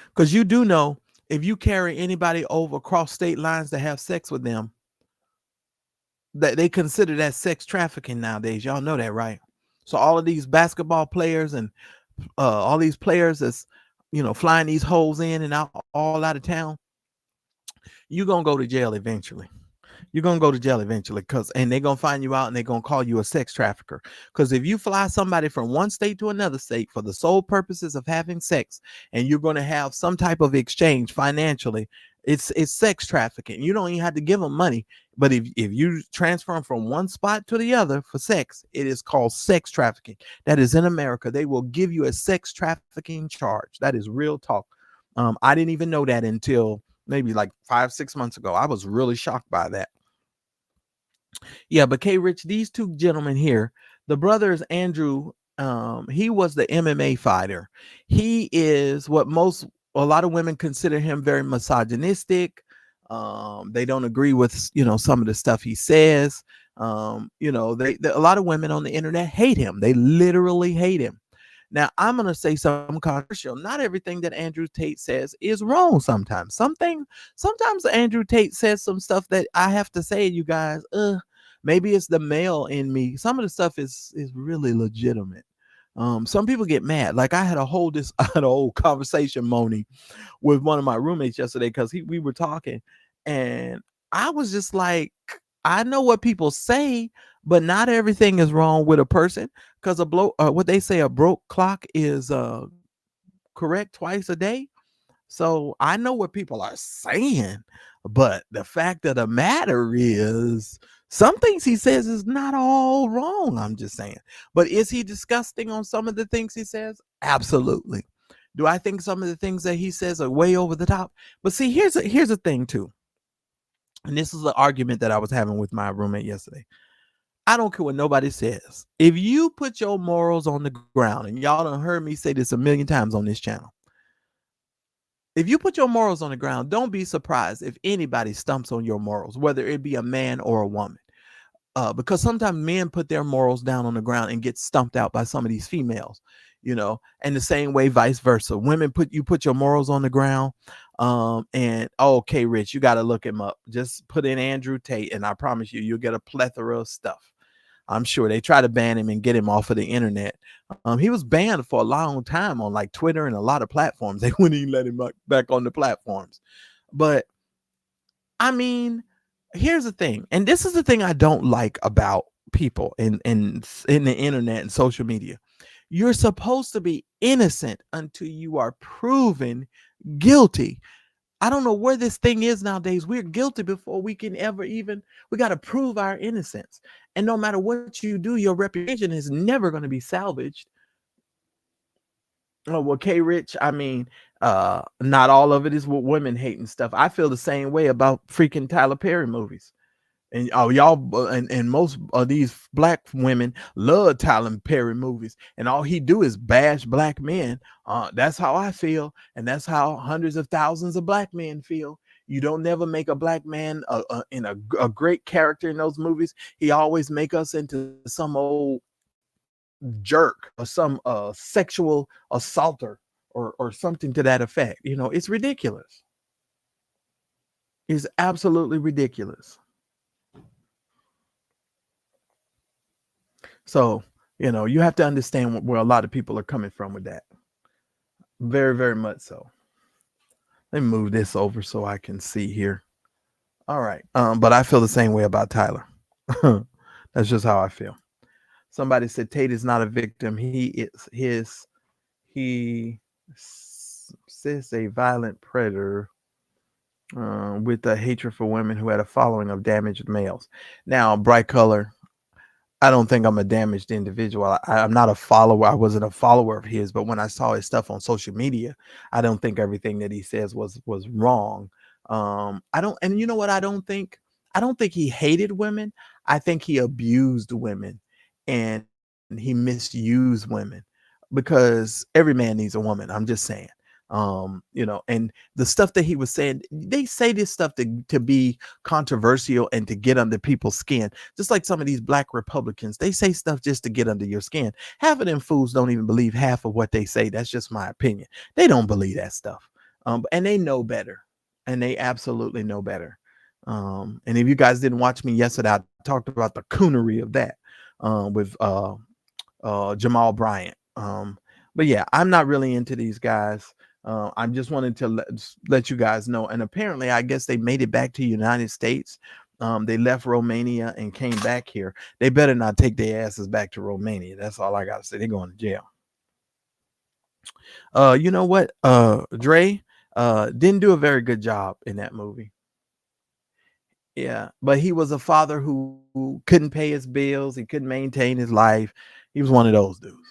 Because you do know if you carry anybody over across state lines to have sex with them, that they consider that sex trafficking nowadays. Y'all know that, right? So all of these basketball players and all these players that's flying these hoes in and out all out of town, you're gonna go to jail eventually. You're gonna go to jail eventually, and they're gonna find you out and they're gonna call you a sex trafficker. Because if you fly somebody from one state to another state for the sole purposes of having sex, and you're gonna have some type of exchange financially, it's sex trafficking. You don't even have to give them money. But if you transfer them from one spot to the other for sex, it is called sex trafficking. That is in America. They will give you a sex trafficking charge. That is real talk. I didn't even know that until maybe like 5-6 months ago. I was really shocked by that. Yeah, but K Rich, these two gentlemen here, the brothers Andrew, he was the MMA fighter. He is what a lot of women consider him very misogynistic. They don't agree with some of the stuff he says. A lot of women on the internet hate him. They literally hate him. Now, I'm going to say something controversial. Not everything that Andrew Tate says is wrong sometimes. Sometimes Andrew Tate says some stuff that I have to say, you guys, maybe it's the male in me. Some of the stuff is really legitimate. Some people get mad. Like I had a whole conversation, Moni, with one of my roommates yesterday because we were talking, and I was just like, I know what people say, but not everything is wrong with a person. Because what they say, a broke clock is correct twice a day. So I know what people are saying, but the fact of the matter is, some things he says is not all wrong. I'm just saying. But is he disgusting on some of the things he says? Absolutely. Do I think some of the things that he says are way over the top? But see, here's a thing too. And this is the argument that I was having with my roommate yesterday. I don't care what nobody says. If you put your morals on the ground, and y'all done heard me say this a million times on this channel, if you put your morals on the ground, don't be surprised if anybody stumps on your morals, whether it be a man or a woman. Because sometimes men put their morals down on the ground and get stumped out by some of these females, and the same way, vice versa. Women put your morals on the ground. And okay, Rich, you got to look him up. Just put in Andrew Tate, and I promise you, you'll get a plethora of stuff. I'm sure they try to ban him and get him off of the internet. He was banned for a long time on like Twitter and a lot of platforms. They wouldn't even let him back on the platforms. But I mean, here's the thing, and this is the thing I don't like about people in the internet and social media. You're supposed to be innocent until you are proven guilty. I don't know where this thing is nowadays. We're guilty before we can ever we got to prove our innocence. And no matter what you do, your reputation is never going to be salvaged. Oh, well, K Rich, I mean, not all of it is with women hating stuff. I feel the same way about freaking Tyler Perry movies. And y'all and most of these black women love Tyler Perry movies, and all he do is bash black men. That's how I feel, and that's how hundreds of thousands of black men feel. You don't never make a black man a great character in those movies. He always make us into some old jerk or some sexual assaulter or something to that effect. It's ridiculous. It's absolutely ridiculous. So, you have to understand where a lot of people are coming from with that. Very, very much so. Let me move this over so I can see here. All right. But I feel the same way about Tyler. That's just how I feel. Somebody said Tate is not a victim. He says a violent predator with a hatred for women who had a following of damaged males. Now, Bright Color, I don't think I'm a damaged individual. I'm not a follower. I wasn't a follower of his, but when I saw his stuff on social media, I don't think everything that he says was wrong. I don't, and you know what? I don't think he hated women. I think he abused women, and he misused women because every man needs a woman. I'm just saying. And the stuff that he was saying, they say this stuff to be controversial and to get under people's skin. Just like some of these black Republicans, they say stuff just to get under your skin. Half of them fools don't even believe half of what they say. That's just my opinion. They don't believe that stuff. And they know better. And they absolutely know better. And if you guys didn't watch me yesterday, I talked about the coonery of that with Jamal Bryant. But yeah, I'm not really into these guys. I just wanted to let you guys know. And apparently, I guess they made it back to the United States. They left Romania and came back here. They better not take their asses back to Romania. That's all I got to say. They're going to jail. You know what? Dre didn't do a very good job in that movie. Yeah, but he was a father who couldn't pay his bills. He couldn't maintain his life. He was one of those dudes.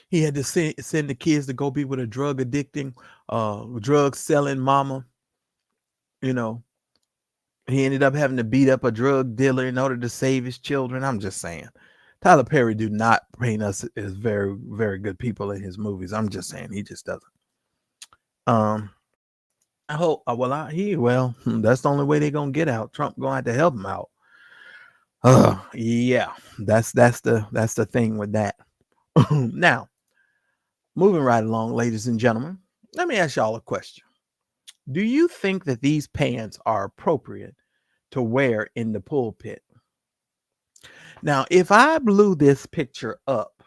He had to send the kids to go be with a drug addicting, drug selling mama. You know, he ended up having to beat up a drug dealer in order to save his children. I'm just saying. Tyler Perry do not paint us as very, very good people in his movies. I'm just saying he just doesn't. I hope. That's the only way they're gonna get out. Trump gonna have to help him out. Yeah, that's the thing with that. Now, moving right along, ladies and gentlemen, let me ask y'all a question. Do you think that these pants are appropriate to wear in the pulpit? Now, if I blew this picture up,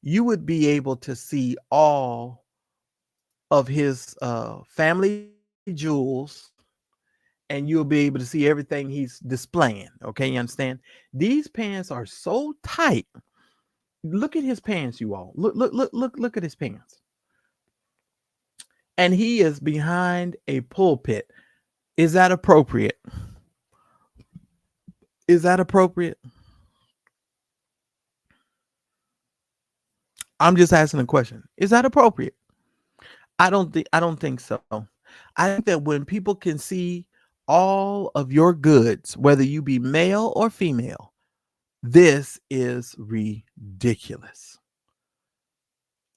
you would be able to see all of his family jewels, and you'll be able to see everything he's displaying. Okay, you understand? These pants are so tight. Look at his pants, you all. Look at his pants. And he is behind a pulpit. Is that appropriate? Is that appropriate? I'm just asking a question. Is that appropriate? I don't think so. I think that when people can see all of your goods, whether you be male or female, this is ridiculous.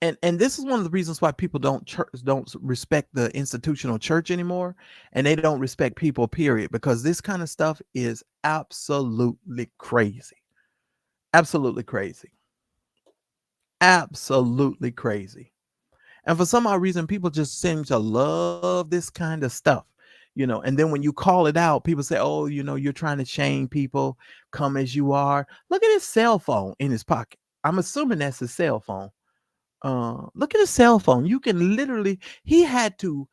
And this is one of the reasons why people don't respect the institutional church anymore, and they don't respect people, period, because this kind of stuff is absolutely crazy. Absolutely crazy. Absolutely crazy. And for some odd reason, people just seem to love this kind of stuff, and then when you call it out, people say, oh, you're trying to shame people, come as you are. Look at his cell phone in his pocket. I'm assuming that's his cell phone. Look at his cell phone. You can literally, he had to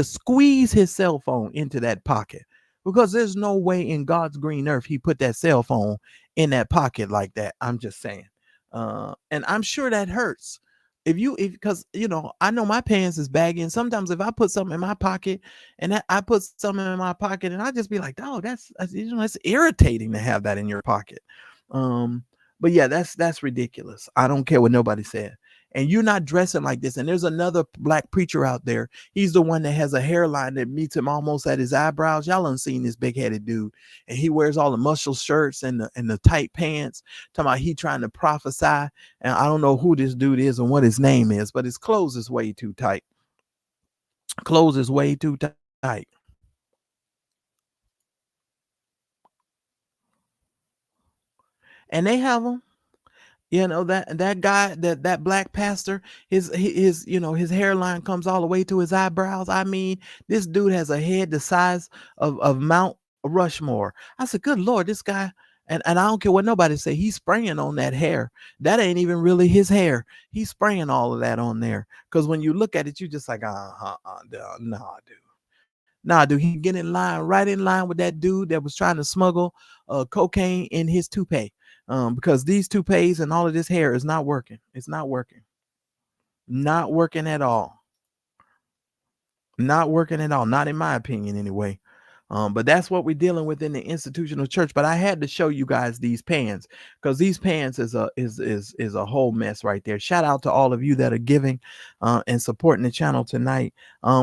squeeze his cell phone into that pocket, because there's no way in God's green earth he put that cell phone in that pocket like that. I'm just saying. And I'm sure that hurts. Because I know my pants is baggy, and sometimes if I put something in my pocket and I put something in my pocket, and I just be like, oh, that's irritating to have that in your pocket. But yeah, that's ridiculous. I don't care what nobody said. and you're not dressing like this. And there's another black preacher out there. He's the one that has a hairline that meets him almost at his eyebrows. Y'all done seen this big-headed dude, and he wears all the muscle shirts and the tight pants. Talking about he trying to prophesy, and I don't know who this dude is and what his name is, but his clothes is way too tight. Clothes is way too tight. And they have them. That guy, that black pastor, his his hairline comes all the way to his eyebrows. I mean, this dude has a head the size of Mount Rushmore. I said, good Lord, this guy, and I don't care what nobody say, he's spraying on that hair. That ain't even really his hair. He's spraying all of that on there. Because when you look at it, you just like, nah, dude. Nah, dude, he get in line, right in line with that dude that was trying to smuggle cocaine in his toupee. Because these toupees and all of this hair is not working. It's not working. Not working at all. Not working at all. Not in my opinion, anyway. But that's what we're dealing with in the institutional church. But I had to show you guys these pans, because these pans is a whole mess right there. Shout out to all of you that are giving and supporting the channel tonight.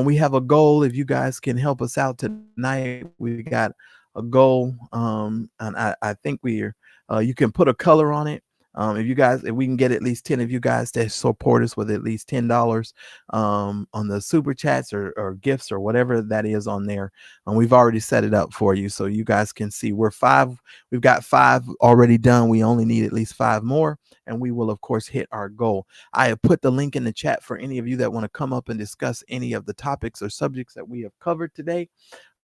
We have a goal. If you guys can help us out tonight, we got a goal. And I think we're you can put a color on it. If we can get at least 10 of you guys to support us with at least $10 on the super chats or gifts or whatever that is on there, we've already set it up for you so you guys can see. We've got 5 already done. We only need at least 5 more, and we will of course hit our goal. I have put the link in the chat for any of you that want to come up and discuss any of the topics or subjects that we have covered today,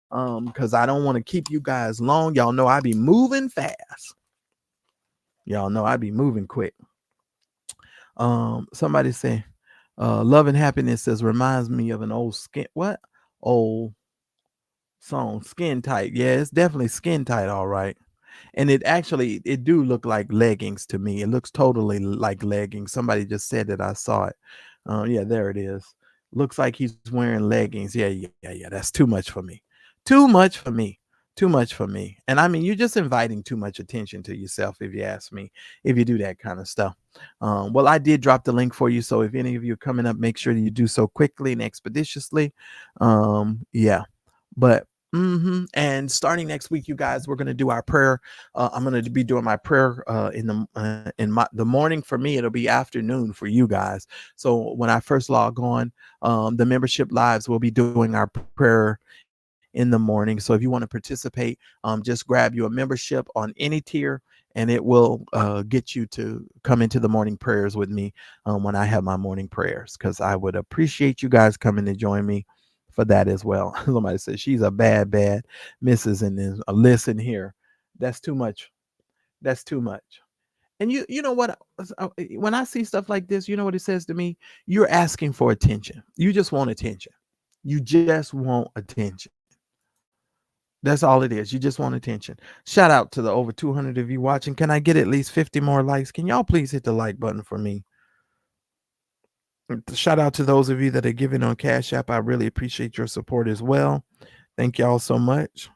because I don't want to keep you guys long. Y'all know I be moving fast. Y'all know I be moving quick. Somebody say, love and happiness says, reminds me of an old old song, Skin Tight. Yeah, it's definitely Skin Tight, all right. And it do look like leggings to me. It looks totally like leggings. Somebody just said that, I saw it. Yeah, there it is. Looks like he's wearing leggings. Yeah. That's too much for me. Too much for me. Too much for me. And I mean, you're just inviting too much attention to yourself, if you ask me, if you do that kind of stuff. Well, I did drop the link for you. So if any of you are coming up, make sure that you do so quickly and expeditiously. Yeah. But and starting next week, you guys, we're going to do our prayer. I'm going to be doing my prayer in the morning. For me, it'll be afternoon for you guys. So when I first log on, the membership lives will be doing our prayer in the morning. So if you want to participate, just grab you a membership on any tier, and it will get you to come into the morning prayers with me when I have my morning prayers, because I would appreciate you guys coming to join me for that as well. Somebody says she's a bad missus, and then listen here. That's too much. That's too much. And you know what? When I see stuff like this, you know what it says to me? You're asking for attention. You just want attention. You just want attention. That's all it is. You just want attention. Shout out to the over 200 of you watching. Can I get at least 50 more likes? Can y'all please hit the like button for me? Shout out to those of you that are giving on Cash App. I really appreciate your support as well. Thank y'all so much.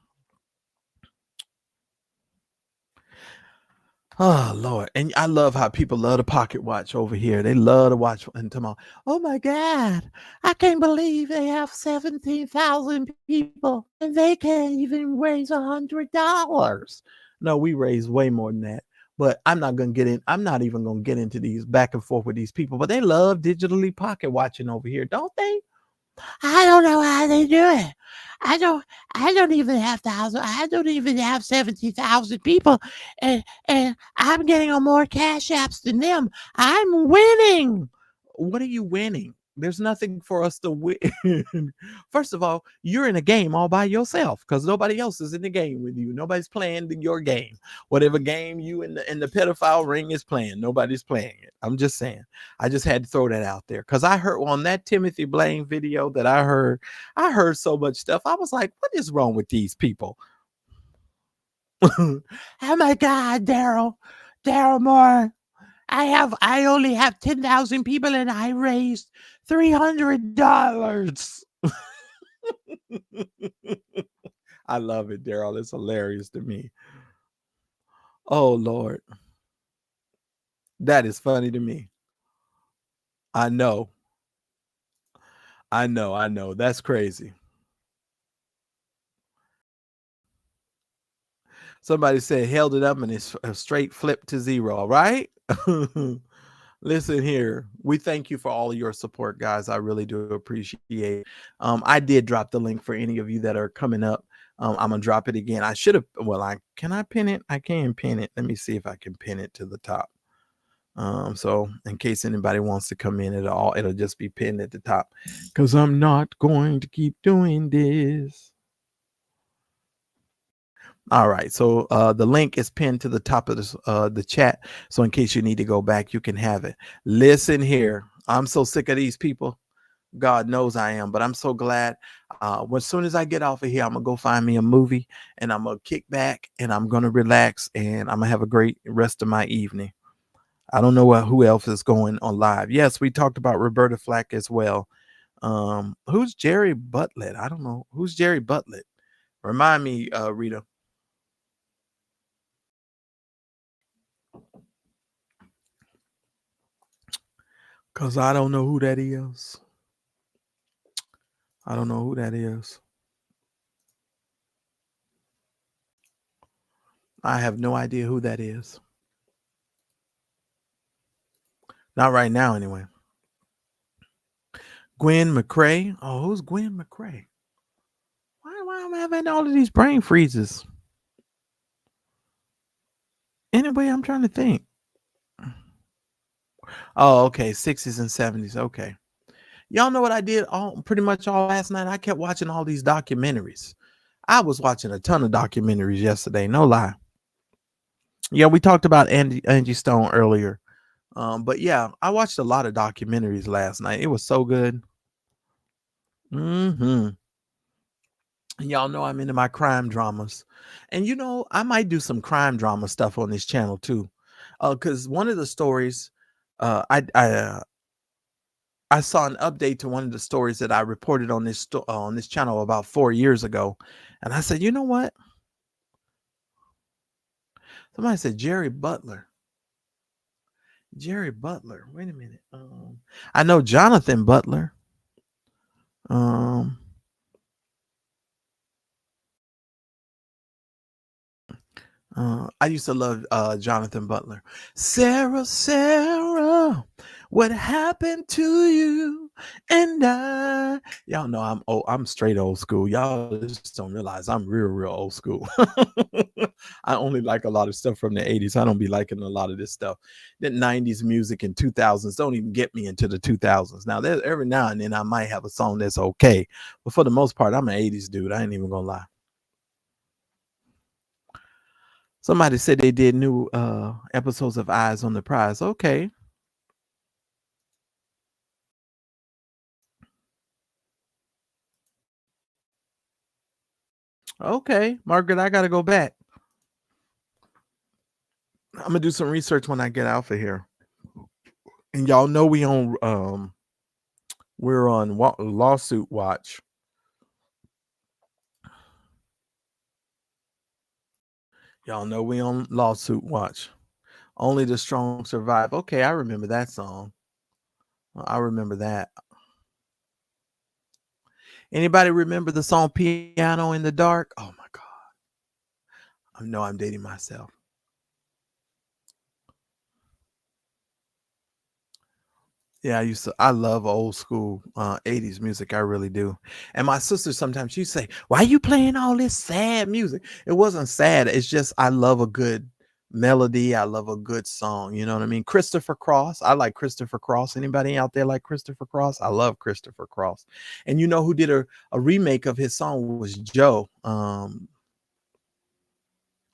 Oh Lord. And I love how people love to pocket watch over here. They love to watch and tomorrow. Oh my God. I can't believe they have 17,000 people and they can't even raise $100. No, we raise way more than that. But I'm not even gonna get into these back and forth with these people. But they love digitally pocket watching over here, don't they? I don't know how they do it. I don't even have thousands. I don't even have 70,000 people, and I'm getting on more cash apps than them. I'm winning. What are you winning? There's nothing for us to win. First of all, you're in a game all by yourself, because nobody else is in the game with you. Nobody's playing your game. Whatever game you in the pedophile ring is playing, nobody's playing it. I'm just saying. I just had to throw that out there, because I heard on that Timothy Blaine video that I heard so much stuff. I was like, what is wrong with these people? Oh my God, Daryl Moore. I only have 10,000 people and I raised $300. I love it, Daryl. It's hilarious to me. Oh Lord. That is funny to me. I know. I know. That's crazy. Somebody said held it up and it's a straight flip to zero, right? Listen here. We thank you for all of your support, guys. I really do appreciate it. I did drop the link for any of you that are coming up. I'm gonna drop it again. I should have. Well, I can I pin it? I can pin it. Let me see if I can pin it to the top. So in case anybody wants to come in at all, it'll just be pinned at the top. Cause I'm not going to keep doing this. All right. So the link is pinned to the top of the chat. So in case you need to go back, you can have it. Listen here. I'm so sick of these people. God knows I am, but I'm so glad. As soon as I get off of here, I'm gonna go find me a movie and I'm gonna kick back and I'm gonna relax and I'm gonna have a great rest of my evening. I don't know who else is going on live. Yes, we talked about Roberta Flack as well. Who's Jerry Butlet? I don't know. Who's Jerry Butlet? Remind me, Rita. Because I don't know who that is. I don't know who that is. I have no idea who that is. Not right now, anyway. Gwen McCrae. Oh, who's Gwen McCrae? Why am I having all of these brain freezes? Anyway, I'm trying to think. Oh, okay. 60s and 70s. Okay. Y'all know what I did pretty much all last night? I kept watching all these documentaries. I was watching a ton of documentaries yesterday, no lie. Yeah, we talked about Angie Stone earlier. But yeah, I watched a lot of documentaries last night. It was so good. Hmm. Y'all know I'm into my crime dramas. And I might do some crime drama stuff on this channel too. Because one of the stories, I saw an update to one of the stories that I reported on this channel about 4 years ago, and I said, you know what? Somebody said Jerry Butler. Jerry Butler. Wait a minute. I know Jonathan Butler. Um, I used to love Jonathan Butler. Sarah, Sarah, what happened to you? And y'all know I'm straight old school. Y'all just don't realize I'm real old school. I only like a lot of stuff from the 80s. I don't be liking a lot of this stuff. The 90s music and 2000s don't even get me into the 2000s. Now, there's every now and then I might have a song that's okay, but for the most part, I'm an 80s dude. I ain't even gonna lie. Somebody said they did new episodes of Eyes on the Prize. Okay. Okay, Margaret, I gotta go back. I'm gonna do some research when I get out of here. And y'all know we're on lawsuit watch. Y'all know we on lawsuit watch. Only the strong survive. Okay, I remember that song. I remember that. Anybody remember the song Piano in the Dark? Oh my God. I know I'm dating myself. Yeah, I love old school 80s music. I really do. And my sister sometimes she'd say, why are you playing all this sad music? It wasn't sad. It's just I love a good melody. I love a good song. You know what I mean? Christopher Cross. I like Christopher Cross. Anybody out there like Christopher Cross? I love Christopher Cross. And you know who did a remake of his song was Joe.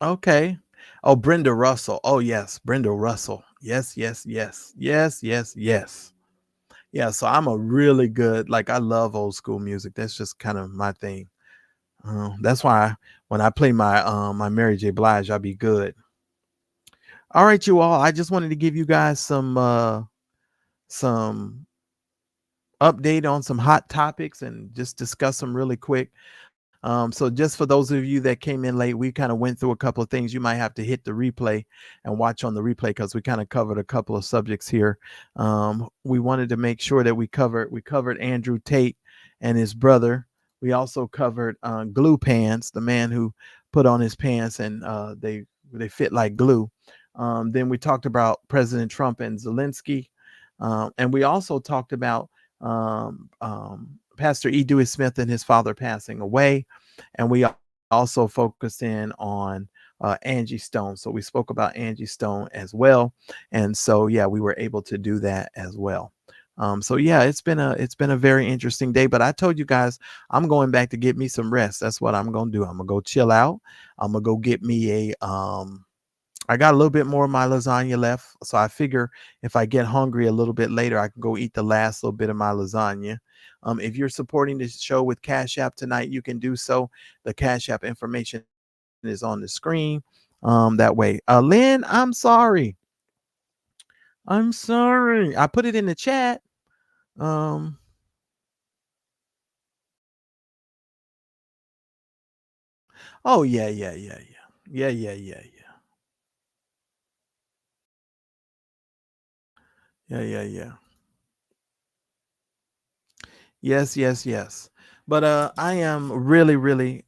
Okay. Oh, Brenda Russell. Oh, yes, Brenda Russell. Yes, yes, yes, yes, yes, yes. Yeah, so I'm a really good, like I love old school music. That's just kind of my thing. That's why when I play my Mary J. Blige, I'll be good. All right, you all. I just wanted to give you guys some update on some hot topics and just discuss them really quick. So just for those of you that came in late, we kind of went through a couple of things. You might have to hit the replay and watch on the replay because we kind of covered a couple of subjects here. We wanted to make sure that we covered Andrew Tate and his brother. We also covered glue pants, the man who put on his pants and they fit like glue. Then we talked about President Trump and Zelensky, and we also talked about Pastor E. Dewey Smith and his father passing away. And we also focused in on Angie Stone. So we spoke about Angie Stone as well. And so yeah, we were able to do that as well. So yeah, it's been a very interesting day. But I told you guys I'm going back to get me some rest. That's what I'm gonna do. I'm gonna go chill out. I'm gonna go get me a I got a little bit more of my lasagna left. So I figure if I get hungry a little bit later, I can go eat the last little bit of my lasagna. If you're supporting this show with Cash App tonight, you can do so. The Cash App information is on the screen. That way. Lynn, I'm sorry. I put it in the chat. Um, oh yeah. Yeah. Yes. But I am really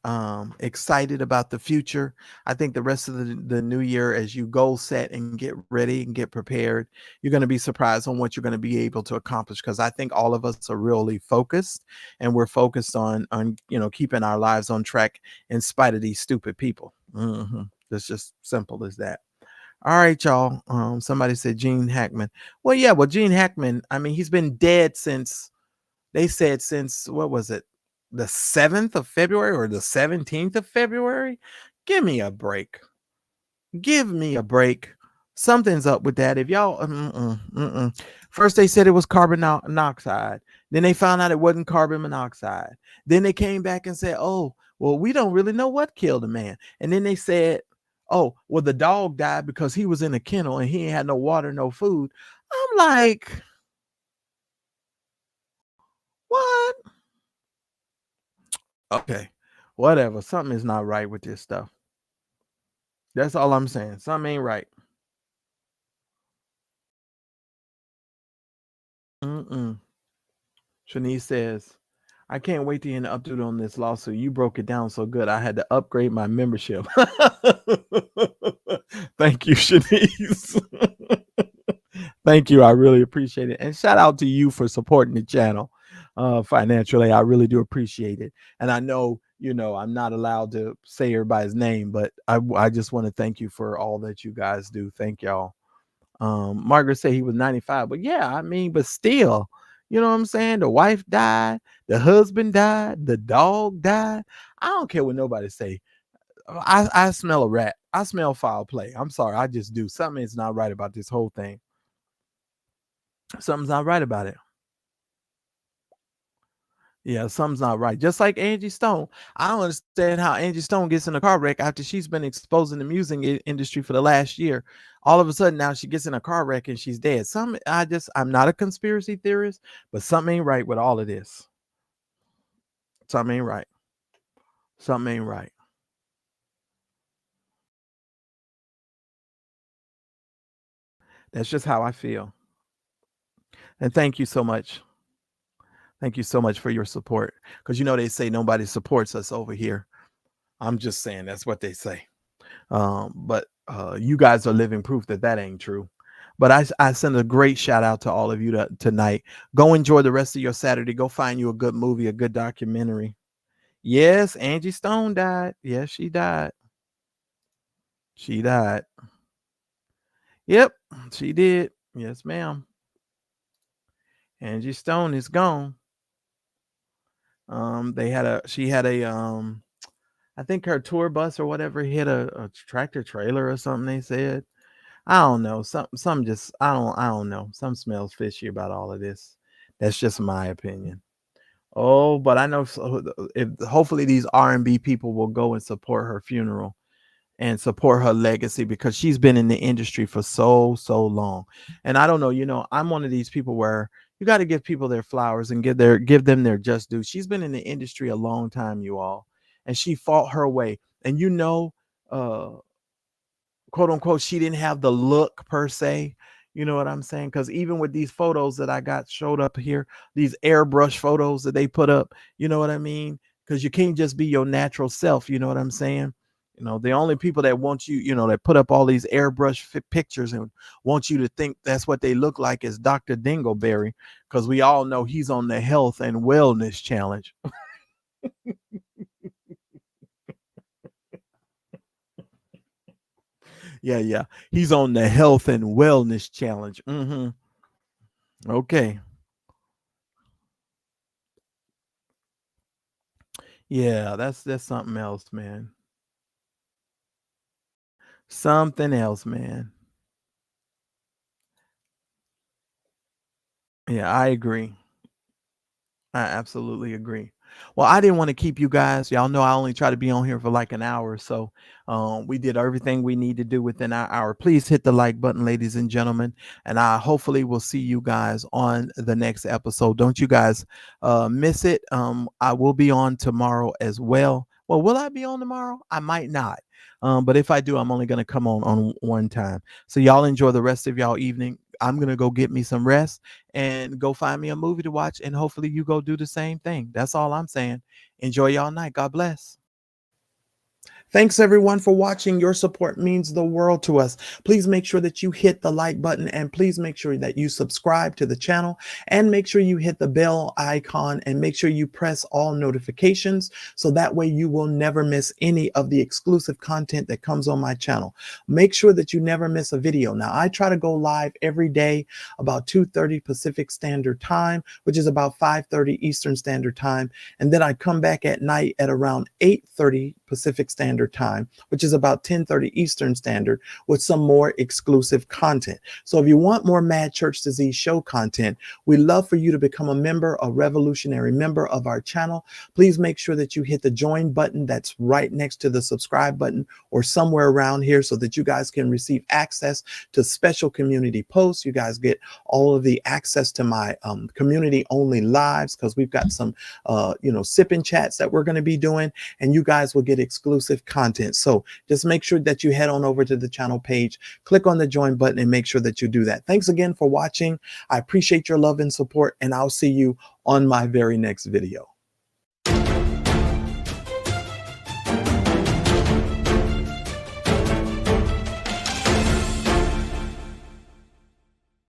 excited about the future. I think the rest of the new year, as you goal set and get ready and get prepared, you're going to be surprised on what you're going to be able to accomplish. Because I think all of us are really focused, and we're focused on keeping our lives on track in spite of these stupid people. It's just simple as that. All right, y'all. Somebody said Gene Hackman. Well, Gene Hackman. I mean, he's been dead since they said since what was it, the 7th of February or the 17th of February? Give me a break. Give me a break. Something's up with that. If y'all, first they said it was carbon monoxide. Then they found out it wasn't carbon monoxide. Then they came back and said, oh, well, we don't really know what killed the man. And then they said, oh, well, the dog died because he was in a kennel and he ain't had no water, no food. I'm like, what? Okay, whatever. Something is not right with this stuff. That's all I'm saying. Something ain't right. Mm-mm. Shanice says, I can't wait to hear an update on this lawsuit. You broke it down so good. I had to upgrade my membership. Thank you, Shanice. Thank you. I really appreciate it. And shout out to you for supporting the channel financially. I really do appreciate it. And I know, I'm not allowed to say everybody's name, but I just want to thank you for all that you guys do. Thank y'all. Margaret said he was 95, but yeah, I mean, but still, you know what I'm saying? The wife died, the husband died, the dog died. I don't care what nobody say. I smell a rat. I smell foul play. I'm sorry. I just do. Something is not right about this whole thing. Something's not right about it. Yeah, something's not right. Just like Angie Stone. I don't understand how Angie Stone gets in a car wreck after she's been exposing the music industry for the last year. All of a sudden now she gets in a car wreck and she's dead. I'm not a conspiracy theorist, but something ain't right with all of this. Something ain't right. Something ain't right. That's just how I feel. And thank you so much. Thank you so much for your support. Because they say nobody supports us over here. I'm just saying that's what they say. But you guys are living proof that ain't true. But I send a great shout out to all of you tonight. Go enjoy the rest of your Saturday. Go find you a good movie, a good documentary. Yes, Angie Stone died. Yes, she died. She died. Yep, she did. Yes, ma'am. Angie Stone is gone. She had a I think her tour bus or whatever hit a tractor trailer or something, they said. I don't know. Some just I don't know. Some smells fishy about all of this. That's just my opinion. Oh, but I know if hopefully these R&B people will go and support her funeral and support her legacy because she's been in the industry for so long. And I don't know, I'm one of these people where you got to give people their flowers and give them their just due. She's been in the industry a long time, you all. and she fought her way. And uh, quote unquote, she didn't have the look per se. You know what I'm saying? Because even with these photos that I got showed up here, these airbrush photos that they put up, you know what I mean? Because you can't just be your natural self. You know what I'm saying? The only people that want you, that put up all these airbrush pictures and want you to think that's what they look like is Dr. Dingleberry, because we all know he's on the health and wellness challenge. Yeah, yeah. He's on the health and wellness challenge. Okay. Yeah, that's something else, man. Something else, man. Yeah, I agree. I absolutely agree. Well, I didn't want to keep you guys. Y'all know I only try to be on here for like an hour. So we did everything we need to do within our hour. Please hit the like button, ladies and gentlemen. And I hopefully will see you guys on the next episode. Don't you guys miss it. I will be on tomorrow as well. Well, will I be on tomorrow? I might not. But if I do, I'm only going to come on one time. So y'all enjoy the rest of y'all evening. I'm going to go get me some rest and go find me a movie to watch. And hopefully you go do the same thing. That's all I'm saying. Enjoy y'all night. God bless. Thanks everyone for watching. Your support means the world to us. Please make sure that you hit the like button, and please make sure that you subscribe to the channel, and make sure you hit the bell icon, and make sure you press all notifications so that way you will never miss any of the exclusive content that comes on my channel. Make sure that you never miss a video. Now, I try to go live every day about 2:30 Pacific Standard Time, which is about 5:30 Eastern Standard Time, and then I come back at night at around 8:30 Pacific Standard Time, which is about 10:30 Eastern Standard, with some more exclusive content. So if you want more Mad Church Disease show content, we love for you to become a member, a revolutionary member of our channel. Please make sure that you hit the join button that's right next to the subscribe button or somewhere around here so that you guys can receive access to special community posts. You guys get all of the access to my community only lives, because we've got some sipping chats that we're going to be doing, and you guys will get exclusive content. So just make sure that you head on over to the channel page, click on the join button, and make sure that you do that. Thanks again for watching. I appreciate your love and support, and I'll see you on my very next video.